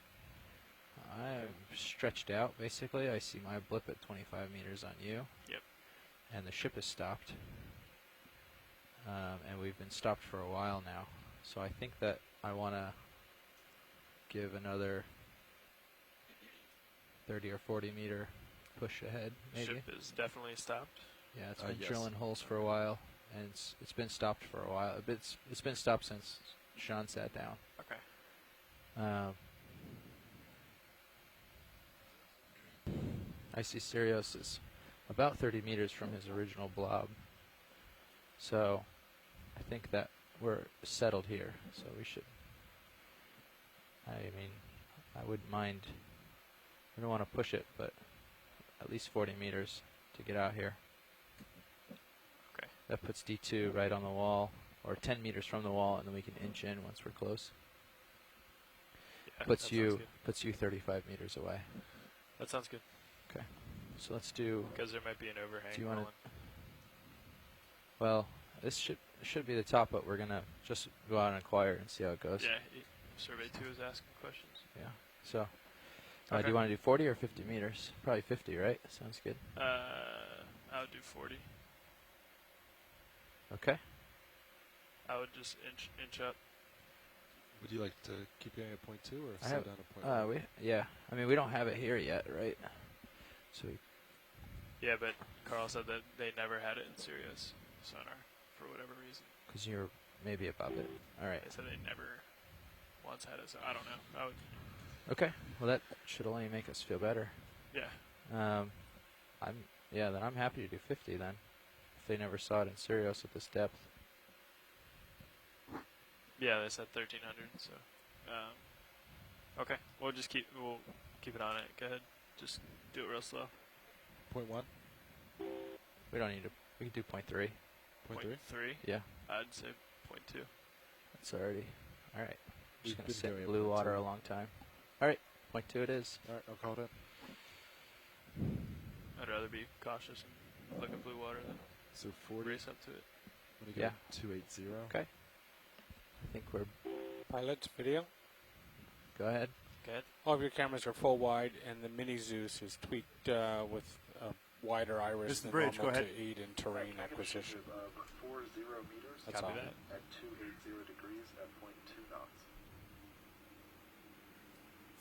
Speaker 9: I'm stretched out, basically. I see my blip at 25 meters on you.
Speaker 10: Yep.
Speaker 9: And the ship is stopped. And we've been stopped for a while now. So I think that I want to give another 30 or 40 meter push ahead, maybe.
Speaker 10: Ship is definitely stopped.
Speaker 9: Yeah, it's been
Speaker 2: yes.
Speaker 9: drilling holes for a while, and it's been stopped for a while. It's been stopped since Sean sat down.
Speaker 10: Okay.
Speaker 9: I see Sirius is about 30 meters from his original blob. So I think that we're settled here. So we should, I mean, I wouldn't mind, we don't want to push it, but at least 40 meters to get out here.
Speaker 10: Okay.
Speaker 9: That puts D2 right on the wall, or 10 meters from the wall, and then we can inch in once we're close.
Speaker 10: Yeah,
Speaker 9: Puts you 35 meters away.
Speaker 10: That sounds good.
Speaker 9: Okay. So let's do.
Speaker 10: Because there might be an overhang.
Speaker 9: Do you want
Speaker 10: rolling.
Speaker 9: Well, this should be the top, but we're gonna just go out and acquire and see how it goes.
Speaker 10: Yeah. Survey 2 is asking questions.
Speaker 9: Yeah. So,
Speaker 10: Okay.
Speaker 9: do you want to do 40 or 50 meters? Probably 50, right? Sounds good.
Speaker 10: I would do 40.
Speaker 9: Okay.
Speaker 10: I would just inch up.
Speaker 2: Would you like to keep going at point 2 or
Speaker 9: I
Speaker 2: slow
Speaker 9: have-
Speaker 2: down at point 1?
Speaker 9: Yeah. I mean, we don't have it here yet, right? So,
Speaker 10: Yeah, but Carl said that they never had it in Sirius sonar for whatever reason.
Speaker 9: because you're maybe above it. All right.
Speaker 10: They said they never once had it, so I don't know. I would,
Speaker 9: Okay. Well, that should only make us feel better.
Speaker 10: yeah.
Speaker 9: Then I'm happy to do 50 then. If they never saw it in Sirius at this depth.
Speaker 10: Yeah, they said 1300, so okay. We'll keep it on it. Go ahead. Just do it real slow.
Speaker 2: Point 1?
Speaker 9: We don't need to. We can do 0.3.
Speaker 2: Point 3?
Speaker 10: 3?
Speaker 9: Yeah.
Speaker 10: I'd say 0.2.
Speaker 9: That's already. All right.
Speaker 2: We've
Speaker 9: Just going
Speaker 2: been
Speaker 9: to sit
Speaker 2: doing
Speaker 9: in
Speaker 2: it
Speaker 9: blue
Speaker 2: 0.2.
Speaker 9: water a long time. All right. 0.2 it is.
Speaker 2: Alright, I'll call it in.
Speaker 10: I'd rather be cautious and look at blue water than
Speaker 2: So 40.
Speaker 10: race up to it.
Speaker 2: Let me go
Speaker 9: Yeah.
Speaker 2: 280.
Speaker 9: Okay. I think we're.
Speaker 11: Pilots, video.
Speaker 9: Go ahead.
Speaker 10: Go ahead.
Speaker 11: All of your cameras are full wide, and the Mini Zeus is tweaked with a wider iris
Speaker 6: Mr.
Speaker 11: than
Speaker 6: Bridge,
Speaker 11: normal
Speaker 6: go
Speaker 11: to
Speaker 6: ahead.
Speaker 11: aid in terrain acquisition.
Speaker 2: 40 meters
Speaker 11: That's
Speaker 10: Copy
Speaker 11: all.
Speaker 10: that.
Speaker 2: at 280 degrees at point 2 knots.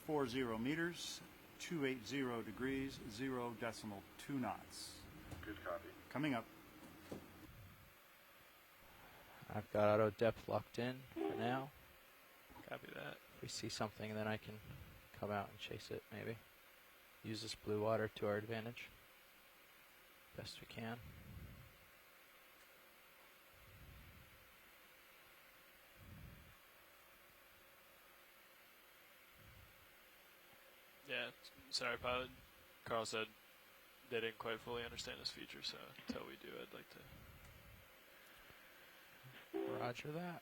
Speaker 6: 40 meters, 280 degrees, 0.2 knots.
Speaker 2: Good copy.
Speaker 6: Coming up.
Speaker 9: I've got auto depth locked in for now.
Speaker 10: Copy that.
Speaker 9: If we see something, then I can come out and chase it, maybe. Use this blue water to our advantage. Best we can.
Speaker 10: Yeah. Sorry, pilot. Carl said they didn't quite fully understand this feature, so until we do, I'd like to.
Speaker 9: Roger that.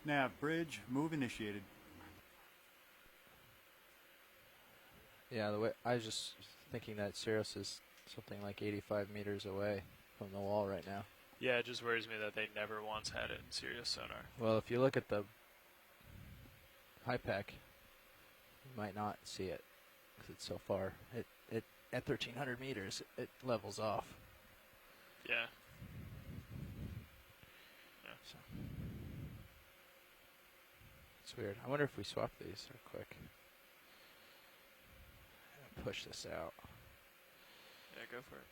Speaker 6: Nav bridge, move initiated.
Speaker 9: Yeah, the way I was just thinking that Sirius is something like 85 meters away from the wall right now.
Speaker 10: Yeah, it just worries me that they never once had it in Sirius sonar.
Speaker 9: Well, if you look at the high pack, you might not see it because it's so far. It at 1,300 meters, it levels off.
Speaker 10: Yeah.
Speaker 9: So it's weird. I wonder if we swap these real quick. Push this out.
Speaker 10: Yeah, go for it.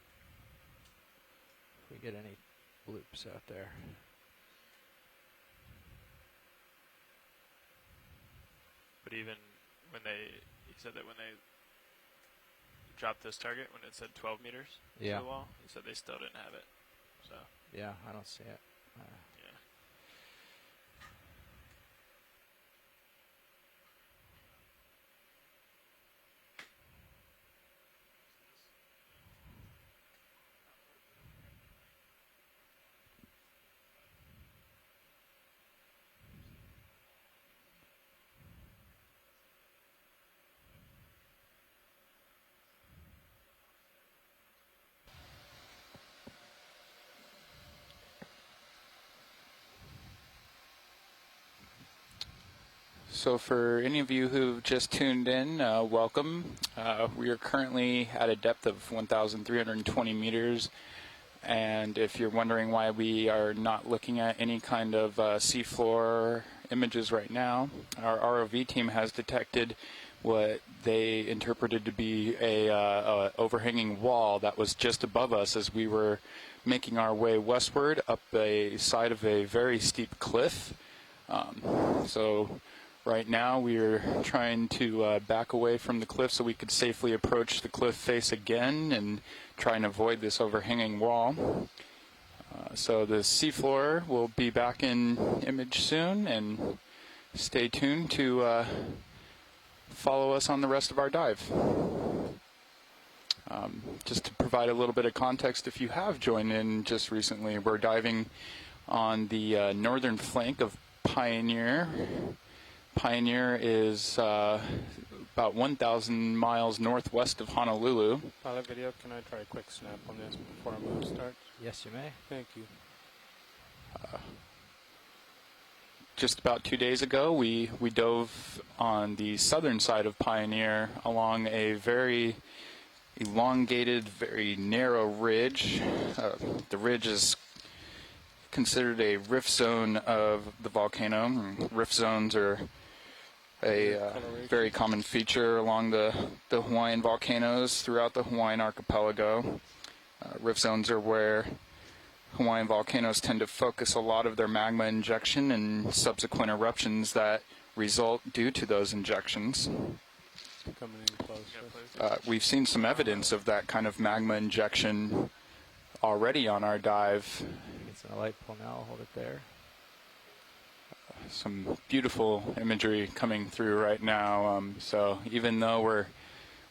Speaker 9: If we get any loops out there.
Speaker 10: But even when he said that when they dropped this target, when it said 12 meters
Speaker 9: Yeah.
Speaker 10: to the wall, he said they still didn't have it. So,
Speaker 9: Yeah, I don't see it.
Speaker 10: yeah.
Speaker 7: So for any of you who've just tuned in, welcome. We are currently at a depth of 1,320 meters. And if you're wondering why we are not looking at any kind of seafloor images right now, our ROV team has detected what they interpreted to be a overhanging wall that was just above us as we were making our way westward up a side of a very steep cliff. So right now we are trying to back away from the cliff so we could safely approach the cliff face again and try and avoid this overhanging wall. So the seafloor will be back in image soon, and stay tuned to follow us on the rest of our dive. Just to provide a little bit of context, if you have joined in just recently, we're diving on the northern flank of Pioneer. Pioneer is about 1,000 miles northwest of Honolulu.
Speaker 11: Pilot video, can I try a quick snap on this before our move starts?
Speaker 9: Yes, you may.
Speaker 11: Thank you.
Speaker 7: just about 2 days ago, we dove on the southern side of Pioneer along a very elongated, very narrow ridge. The ridge is considered a rift zone of the volcano. Rift zones are a very common feature along the Hawaiian volcanoes throughout the Hawaiian archipelago. Rift zones are where Hawaiian volcanoes tend to focus a lot of their magma injection and subsequent eruptions that result due to those injections.
Speaker 11: Coming in close.
Speaker 7: We've seen some evidence of that kind of magma injection already on our dive.
Speaker 9: It's a light pole now. I'll hold it there.
Speaker 7: Some beautiful imagery coming through right now. So even though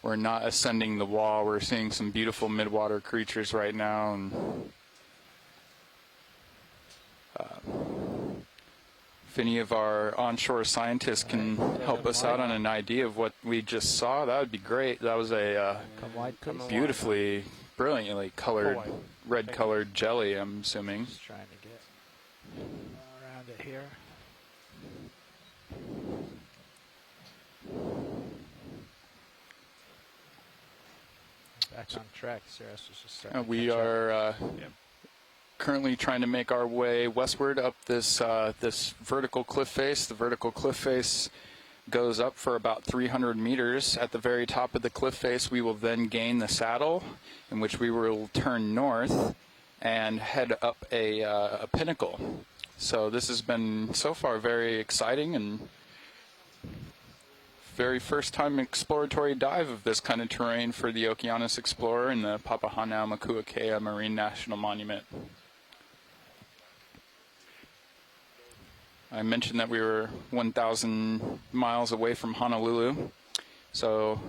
Speaker 7: we're not ascending the wall, we're seeing some beautiful midwater creatures right now. And if any of our onshore scientists can help us out on an idea of what we just saw, that would be great. That was a beautifully, brilliantly colored, red-colored jelly, I'm assuming.
Speaker 9: Just trying to get around it here. Back on track. Sarah was just starting to
Speaker 7: We
Speaker 9: catch up.
Speaker 7: are currently trying to make our way westward up this this vertical cliff face. The vertical cliff face goes up for about 300 meters. At the very top of the cliff face, we will then gain the saddle, in which we will turn north and head up a pinnacle. So this has been so far very exciting and very first time exploratory dive of this kind of terrain for the Okeanos Explorer in the Papahanaumokuakea Marine National Monument. I mentioned that we were 1,000 miles away from Honolulu. So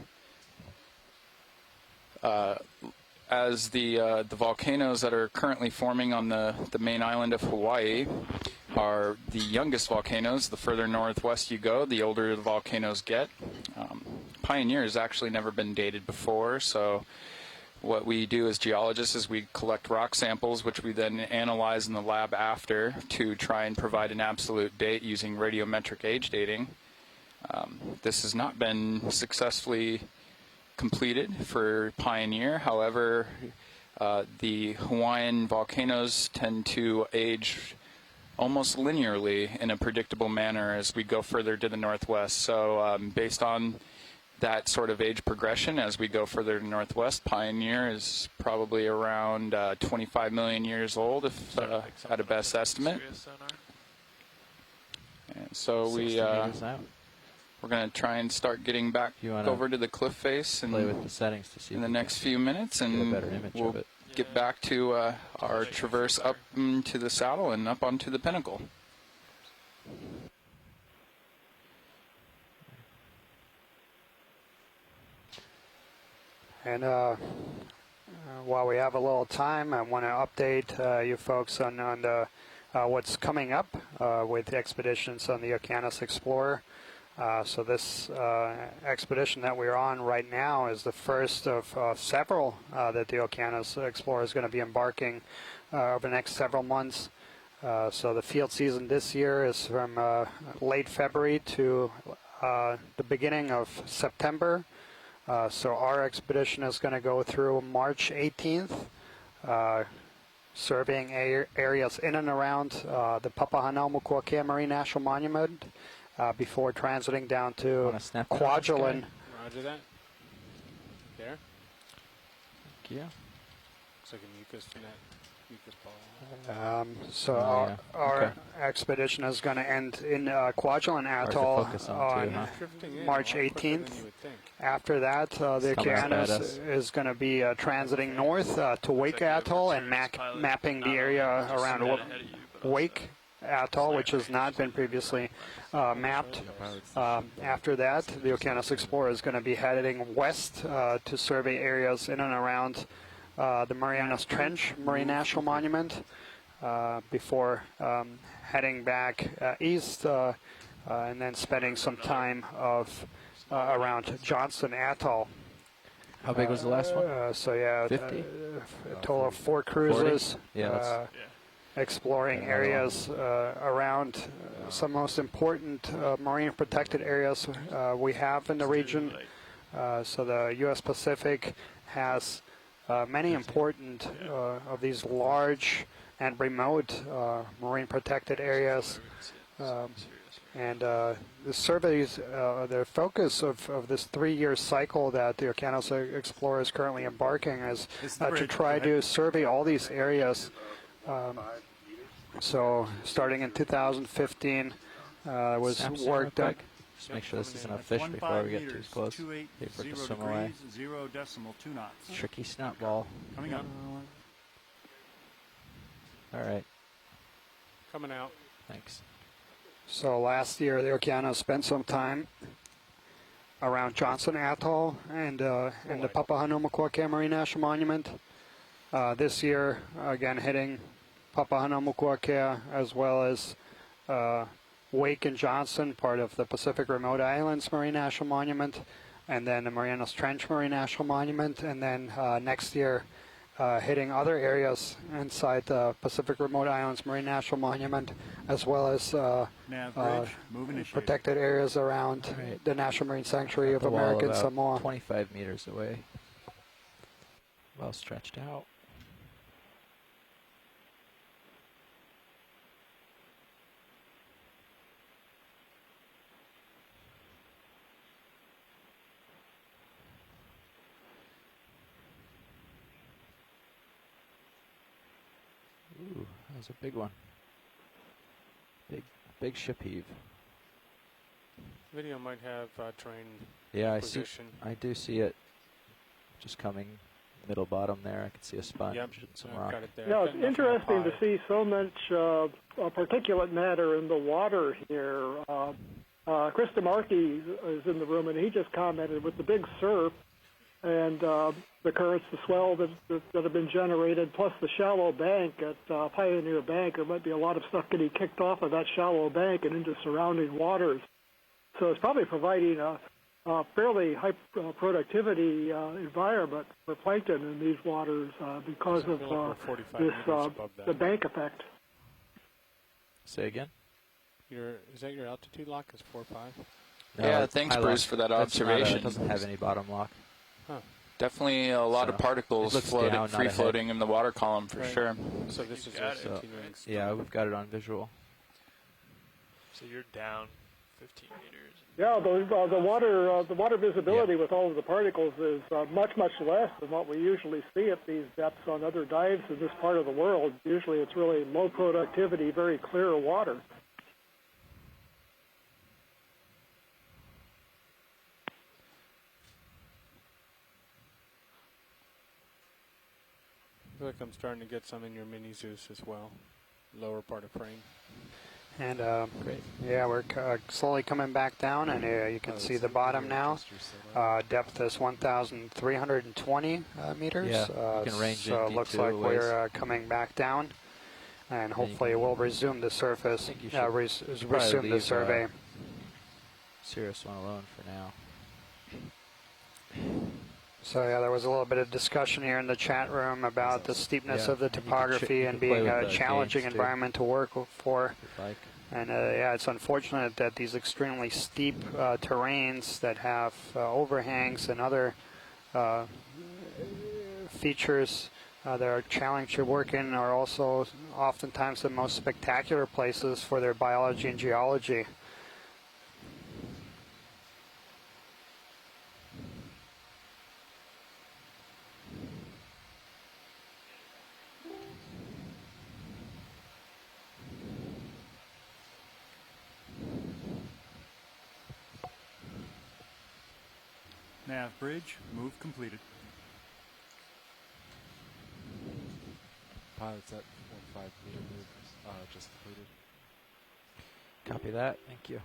Speaker 7: as the volcanoes that are currently forming on the main island of Hawaii are the youngest volcanoes. The further northwest you go, the older the volcanoes get. Pioneer has actually never been dated before, so what we do as geologists is we collect rock samples, which we then analyze in the lab after to try and provide an absolute date using radiometric age dating. This has not been successfully completed for Pioneer. However, the Hawaiian volcanoes tend to age almost linearly in a predictable manner as we go further to the northwest. So based on that sort of age progression as we go further to northwest, Pioneer is probably around 25 million years old, if at a best estimate. And so we're going to try and start getting back over to the cliff face and
Speaker 9: play with the settings to see
Speaker 7: in the next few minutes, and we'll get back to our traverse up to the saddle and up onto the pinnacle.
Speaker 3: And while we have a little time, I want to update you folks on what's coming up with the expeditions on the Okeanos Explorer. So this expedition that we're on right now is the first of several that the Okeanos Explorer is going to be embarking over the next several months. So the field season this year is from late February to the beginning of September. So our expedition is going to go through March 18th, surveying areas in and around the Papahanaumokuakea Marine National Monument before transiting down to Kwajalein.
Speaker 11: Roger that. There.
Speaker 9: Thank you.
Speaker 11: Looks like a mucus net. Mucus ball.
Speaker 3: So our expedition is going to end in Kwajalein Atoll on March 18th. After that, the Okeanos is going to be transiting north to Wake Atoll and mapping the area around Wake Atoll, which has not been previously mapped. After that, the Okeanos Explorer is going to be heading west to survey areas in and around the Marianas Trench Marine National Monument before heading back east and then spending some time around Johnston Atoll.
Speaker 9: How big was the last one?
Speaker 3: So yeah,
Speaker 9: 50?
Speaker 3: a total of 4 cruises.
Speaker 9: 40? Yeah,
Speaker 3: exploring areas around some most important marine protected areas we have in the region. So the U.S. Pacific has many important of these large and remote marine protected areas. And the surveys, the focus of this 3-year cycle that the Okeanos Explorer is currently embarking is to try to survey all these areas. So starting in 2015 was work done.
Speaker 9: Just make sure this isn't a fish before we get too close.
Speaker 6: 28
Speaker 9: Paper to
Speaker 6: 0
Speaker 9: swim away.
Speaker 6: degrees, 0 decimal 2 knots.
Speaker 9: Tricky snot ball.
Speaker 6: Coming up.
Speaker 9: All right.
Speaker 11: Coming out.
Speaker 9: Thanks.
Speaker 3: So last year, the Okeanos spent some time around Johnson Atoll and the Papahanaumokuakea Marine National Monument. This year, again, hitting Papahanaumokuakea as well as Wake and Johnson, part of the Pacific Remote Islands Marine National Monument, and then the Marianas Trench Marine National Monument, and then next year hitting other areas inside the Pacific Remote Islands Marine National Monument, as well as protected areas around the National Marine Sanctuary of American Samoa.
Speaker 9: 25 meters away. Well stretched out. Ooh, that was a big one. Big ship heave.
Speaker 11: Video might have terrain
Speaker 9: Yeah,
Speaker 11: position.
Speaker 9: I do see it. Just coming middle bottom there. I can see a sponge
Speaker 11: Yep,
Speaker 9: and some
Speaker 11: I've
Speaker 9: rock.
Speaker 11: got it there.
Speaker 12: Yeah,
Speaker 11: Got
Speaker 12: it's
Speaker 11: nothing
Speaker 12: interesting
Speaker 11: up
Speaker 12: to
Speaker 11: high.
Speaker 12: see so much particulate matter in the water here. Chris DeMarchi is in the room, and he just commented with the big surf and the currents, the swell that have been generated, plus the shallow bank at Pioneer Bank. There might be a lot of stuff getting kicked off of that shallow bank and into surrounding waters. So it's probably providing a fairly high productivity environment for plankton in these waters because of this the bank effect.
Speaker 9: Say again?
Speaker 11: Is that your altitude lock? Is 4.5?
Speaker 7: Yeah, thanks, Bruce, for that observation.
Speaker 9: It doesn't have any bottom lock.
Speaker 11: Huh.
Speaker 7: Definitely a lot of particles
Speaker 9: down,
Speaker 7: free floating in the water column for sure.
Speaker 11: So this is a continuing.
Speaker 9: Yeah, we've got it on visual.
Speaker 10: So you're down 15 meters.
Speaker 12: Yeah, the water visibility with all of the particles is much less than what we usually see at these depths on other dives in this part of the world. Usually, it's really low productivity, very clear water.
Speaker 11: I feel like I'm starting to get some in your mini Zeus as well, lower part of frame.
Speaker 3: And yeah, we're slowly coming back down, and you can see the bottom now. Depth is 1,320 meters.
Speaker 9: Yeah, you can range
Speaker 3: so it looks like we're coming back down, and hopefully we'll resume the surface. Resume the survey.
Speaker 9: Cirrus one alone for now.
Speaker 3: So yeah, there was a little bit of discussion here in the chat room about the steepness of the topography and
Speaker 9: play
Speaker 3: being
Speaker 9: with
Speaker 3: a
Speaker 9: the
Speaker 3: challenging
Speaker 9: gains, too.
Speaker 3: environment to work for.
Speaker 9: Like.
Speaker 3: And yeah, it's unfortunate that these extremely steep terrains that have overhangs and other features that are challenging to work in are also oftentimes the most spectacular places for their biology and geology.
Speaker 6: Nav bridge, move completed.
Speaker 2: Pilots at 1.5 meter move just completed.
Speaker 9: Copy that. Thank you.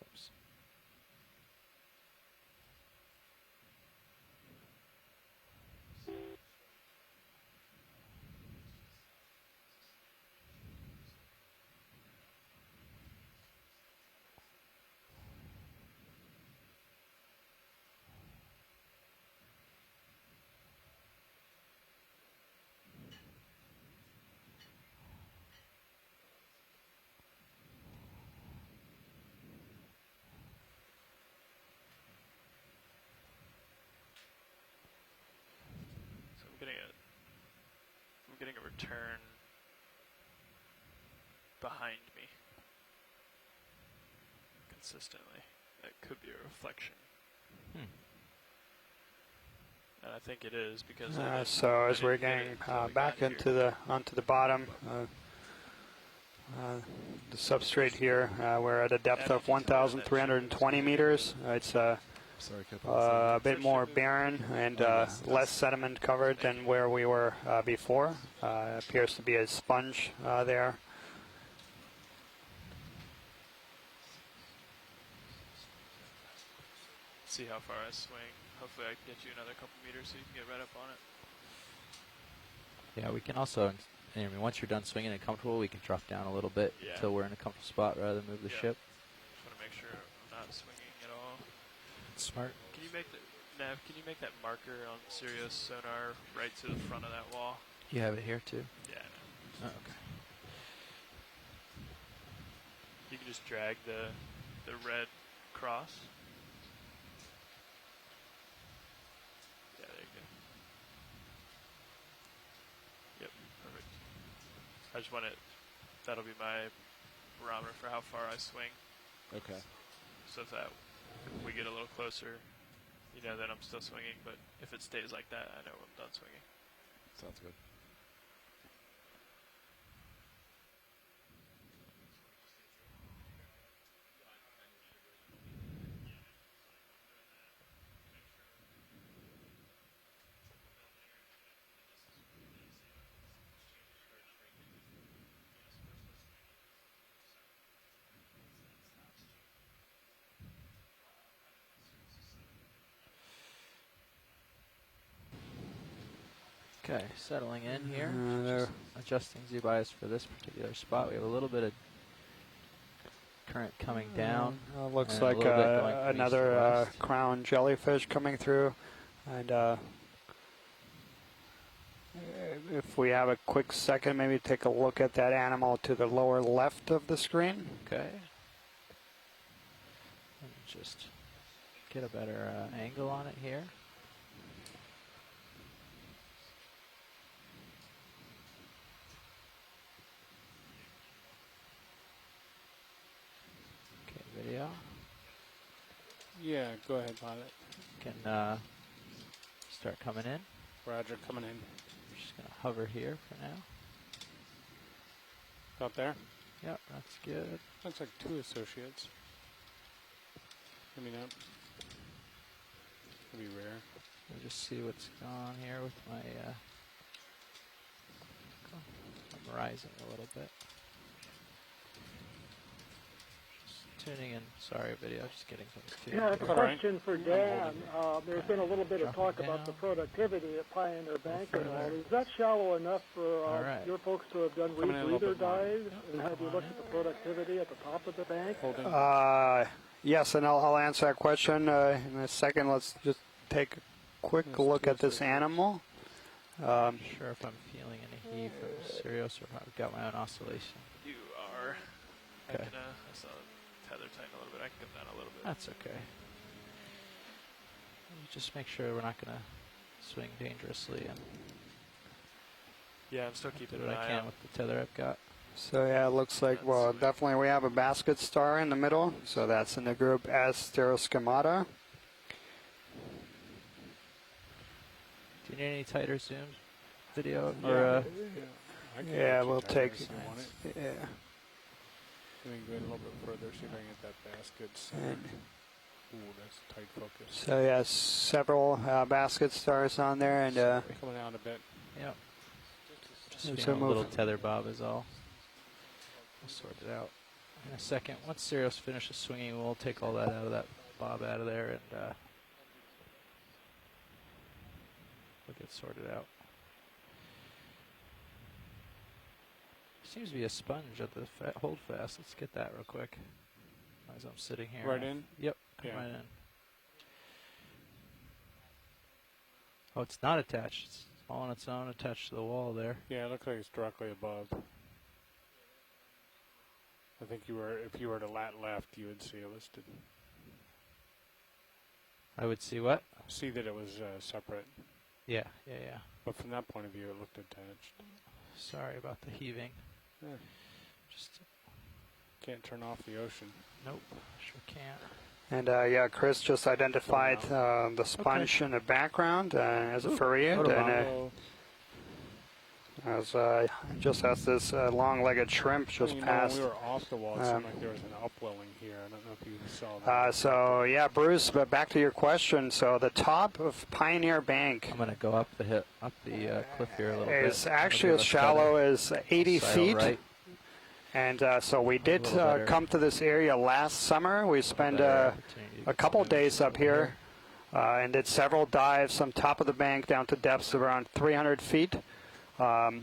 Speaker 9: Oops.
Speaker 10: turn behind me consistently. That could be a reflection. And I think it is because
Speaker 3: so as we're getting back into onto the bottom, the substrate here, we're at a depth of 1,320 meters. It's a bit more barren and less sediment covered than where we were before. Appears to be a sponge there.
Speaker 10: See how far I swing. Hopefully I can get you another couple meters so you can get right up on it.
Speaker 9: Yeah, we can also, I mean, once you're done swinging and comfortable, we can drop down a little bit until we're in a comfortable spot rather than move the ship.
Speaker 10: Just want to make sure I'm not swinging at all.
Speaker 9: Smart.
Speaker 10: Can you make Nav, can you make that marker on Sirius sonar right to the front of that wall?
Speaker 9: You have it here too?
Speaker 10: Yeah.
Speaker 9: Oh, okay.
Speaker 10: You can just drag the red cross. Yeah, there you go. Yep, perfect. I just want it, that'll be my barometer for how far I swing.
Speaker 2: Okay.
Speaker 10: So if we get a little closer, you know, then I'm still swinging, but if it stays like that, I know I'm done swinging.
Speaker 2: Sounds good.
Speaker 9: Okay, settling in here. Just adjusting Z-bias for this particular spot. We have a little bit of current coming down.
Speaker 3: Looks
Speaker 9: and a
Speaker 3: like
Speaker 9: little bit going from east to
Speaker 3: another
Speaker 9: west.
Speaker 3: crown jellyfish coming through. And if we have a quick second, maybe take a look at that animal to the lower left of the screen.
Speaker 9: Okay. Let me just get a better angle on it here. Okay, video.
Speaker 11: Yeah, go ahead, pilot.
Speaker 9: Can start coming in.
Speaker 11: Roger, coming in.
Speaker 9: We're just going to hover here for now.
Speaker 11: Out there?
Speaker 9: Yep, that's good.
Speaker 11: Looks like two associates. Coming up. That'd be rare.
Speaker 9: We'll just see what's going on here with my I'm rising a little bit. Just tuning in. Sorry, video. Just getting things tuned.
Speaker 12: Yeah, I have a question for Dan. There's been a little bit of talk
Speaker 9: Dropping
Speaker 12: about the
Speaker 9: down.
Speaker 12: productivity at Pioneer Bank and all.
Speaker 9: further.
Speaker 12: Is that shallow enough for
Speaker 9: Alright.
Speaker 12: your folks to have done
Speaker 11: Coming in a little
Speaker 12: rebreather
Speaker 11: bit more.
Speaker 12: dives? And have you looked at the productivity at the top of the bank?
Speaker 11: Holding.
Speaker 3: Yes, and I'll answer that question in a second. Let's just take a quick
Speaker 11: Yes,
Speaker 3: look
Speaker 11: two
Speaker 3: at this
Speaker 11: associates.
Speaker 3: animal.
Speaker 9: I'm sure if I'm feeling any heave from Sirius or if I've got my own oscillation.
Speaker 10: You are.
Speaker 9: Okay.
Speaker 10: I saw the tether tighten a little bit. I can come down a little bit.
Speaker 9: That's okay. Just make sure we're not going to swing dangerously and
Speaker 10: Yeah, I'm still
Speaker 9: do
Speaker 10: keeping
Speaker 9: what
Speaker 10: an
Speaker 9: I
Speaker 10: eye
Speaker 9: can
Speaker 10: out.
Speaker 9: with the tether I've got.
Speaker 3: So yeah, it looks like, well, definitely we have a basket star in the middle. So that's in the group Asteroschemata.
Speaker 9: Do you need any tighter zooms video?
Speaker 11: Yeah.
Speaker 9: Or,
Speaker 11: I can
Speaker 3: Yeah,
Speaker 11: actually
Speaker 3: we'll
Speaker 11: try
Speaker 3: take.
Speaker 11: this if you want it.
Speaker 3: Yeah.
Speaker 11: Let me go a little bit further, see if I can get that basket centered. Ooh, that's a tight focus.
Speaker 3: So yeah, several basket stars on there, and
Speaker 11: Coming out a bit.
Speaker 9: Yep. Just
Speaker 3: So
Speaker 9: feeling a little
Speaker 3: move.
Speaker 9: tether bob is all. We'll sort it out in a second. Once Sirius finishes swinging, we'll take all that out of that bob out of there and we'll get sorted out. Seems to be a sponge at the hold fast. Let's get that real quick. As I'm sitting here.
Speaker 11: Right in?
Speaker 9: Yep. Come
Speaker 11: Yeah.
Speaker 9: right in. Oh, it's not attached. It's all on its own, attached to the wall there.
Speaker 11: Yeah, it looks like it's directly above. I think if you were to lat left, you would see it listed.
Speaker 9: I would see what?
Speaker 11: See that it was separate.
Speaker 9: Yeah.
Speaker 11: But from that point of view, it looked attached.
Speaker 9: Sorry about the heaving.
Speaker 11: Yeah.
Speaker 9: Just
Speaker 11: Can't turn off the ocean.
Speaker 9: nope, sure can't.
Speaker 3: And yeah, Chris just identified the sponge in the background as a Furiate, and just as this long-legged shrimp just passed.
Speaker 11: When we were off the wall, it seemed like there was an upwelling here. I don't know if you saw that.
Speaker 3: So yeah, Bruce, but back to your question. So the top of Pioneer Bank
Speaker 9: I'm gonna go up the cliff here a little bit.
Speaker 3: is actually as shallow as 80 feet.
Speaker 9: Right.
Speaker 3: And so we did come to this area last summer. We spent a couple days up here and did several dives from top of the bank down to depths of around 300 feet. So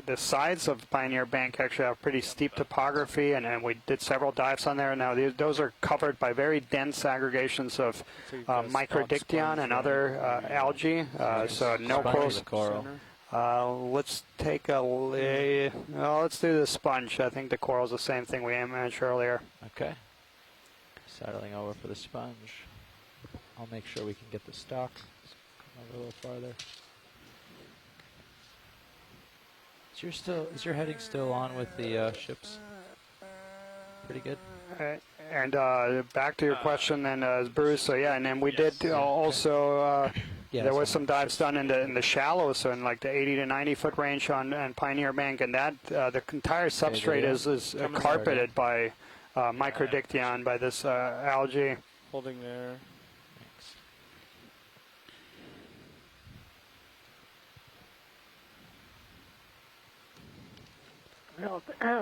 Speaker 3: the sides of Pioneer Bank actually have pretty steep topography, and we did several dives on there. Now those are covered by very dense aggregations of microdictyon and other algae. So no coral. Let's take let's do the sponge. I think the coral is the same thing we mentioned earlier.
Speaker 9: Okay. Settling over for the sponge. I'll make sure we can get the stock. Come over a little farther. Is your heading still on with the ships? Pretty good.
Speaker 3: And back to your question, then, Bruce. So yeah, and then we did also. There was some dives done in the shallow, so in like the 80 to 90 foot range on Pioneer Bank, and that the entire substrate is carpeted by microdictyon, by this algae.
Speaker 11: Holding there.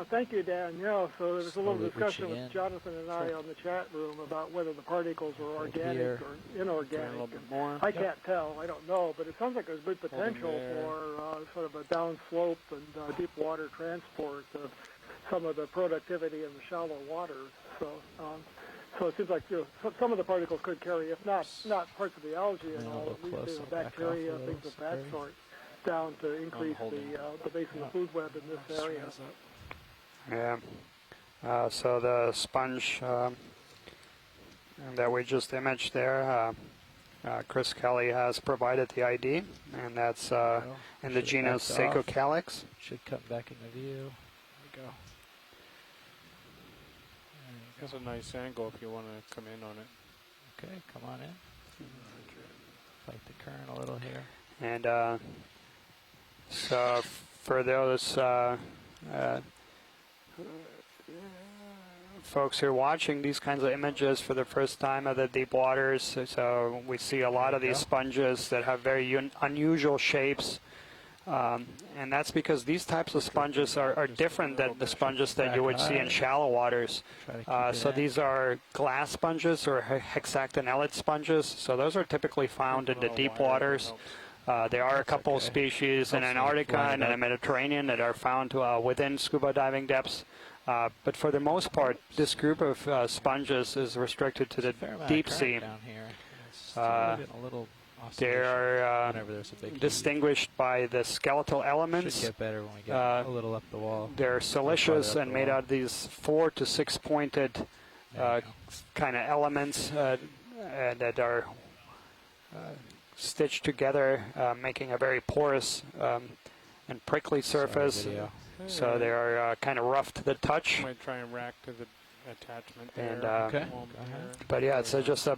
Speaker 12: Thank you, Dan. So there was a little discussion with Jonathan and I on the chat room about whether the particles were organic or inorganic.
Speaker 11: A little bit more.
Speaker 12: I can't tell. I don't know, but it sounds like there's good potential for sort of a downslope and deep water transport of some of the productivity in the shallow water. So it seems like some of the particles could carry, if not parts of the algae and all, at least the bacteria, things of that sort, down to increase the base of the food web in this area.
Speaker 3: Yeah. So the sponge that we just imaged there, Chris Kelly has provided the ID, and that's in the genus Sacocalix.
Speaker 9: Should come back into view. There we go.
Speaker 11: That's a nice angle if you want to come in on it.
Speaker 9: Okay, come on in. Fight the current a little here.
Speaker 3: And so for those folks who are watching these kinds of images for the first time of the deep waters, so we see a lot of these sponges that have very unusual shapes. And that's because these types of sponges are different than the sponges that you would see in shallow waters. So these are glass sponges or hexactinellid sponges. So those are typically found in the deep waters. There are a couple of species in Antarctica and in the Mediterranean that are found within scuba diving depths. But for the most part, this group of sponges is restricted to the deep sea. They are distinguished by the skeletal elements.
Speaker 9: Should get better when we get a little up the wall.
Speaker 3: They're siliceous and made out of these 4 to 6 pointed kind of elements that are stitched together, making a very porous and prickly surface. So they are kind of rough to the touch.
Speaker 11: Might try and rack to the attachment there.
Speaker 3: And, but yeah, it's just a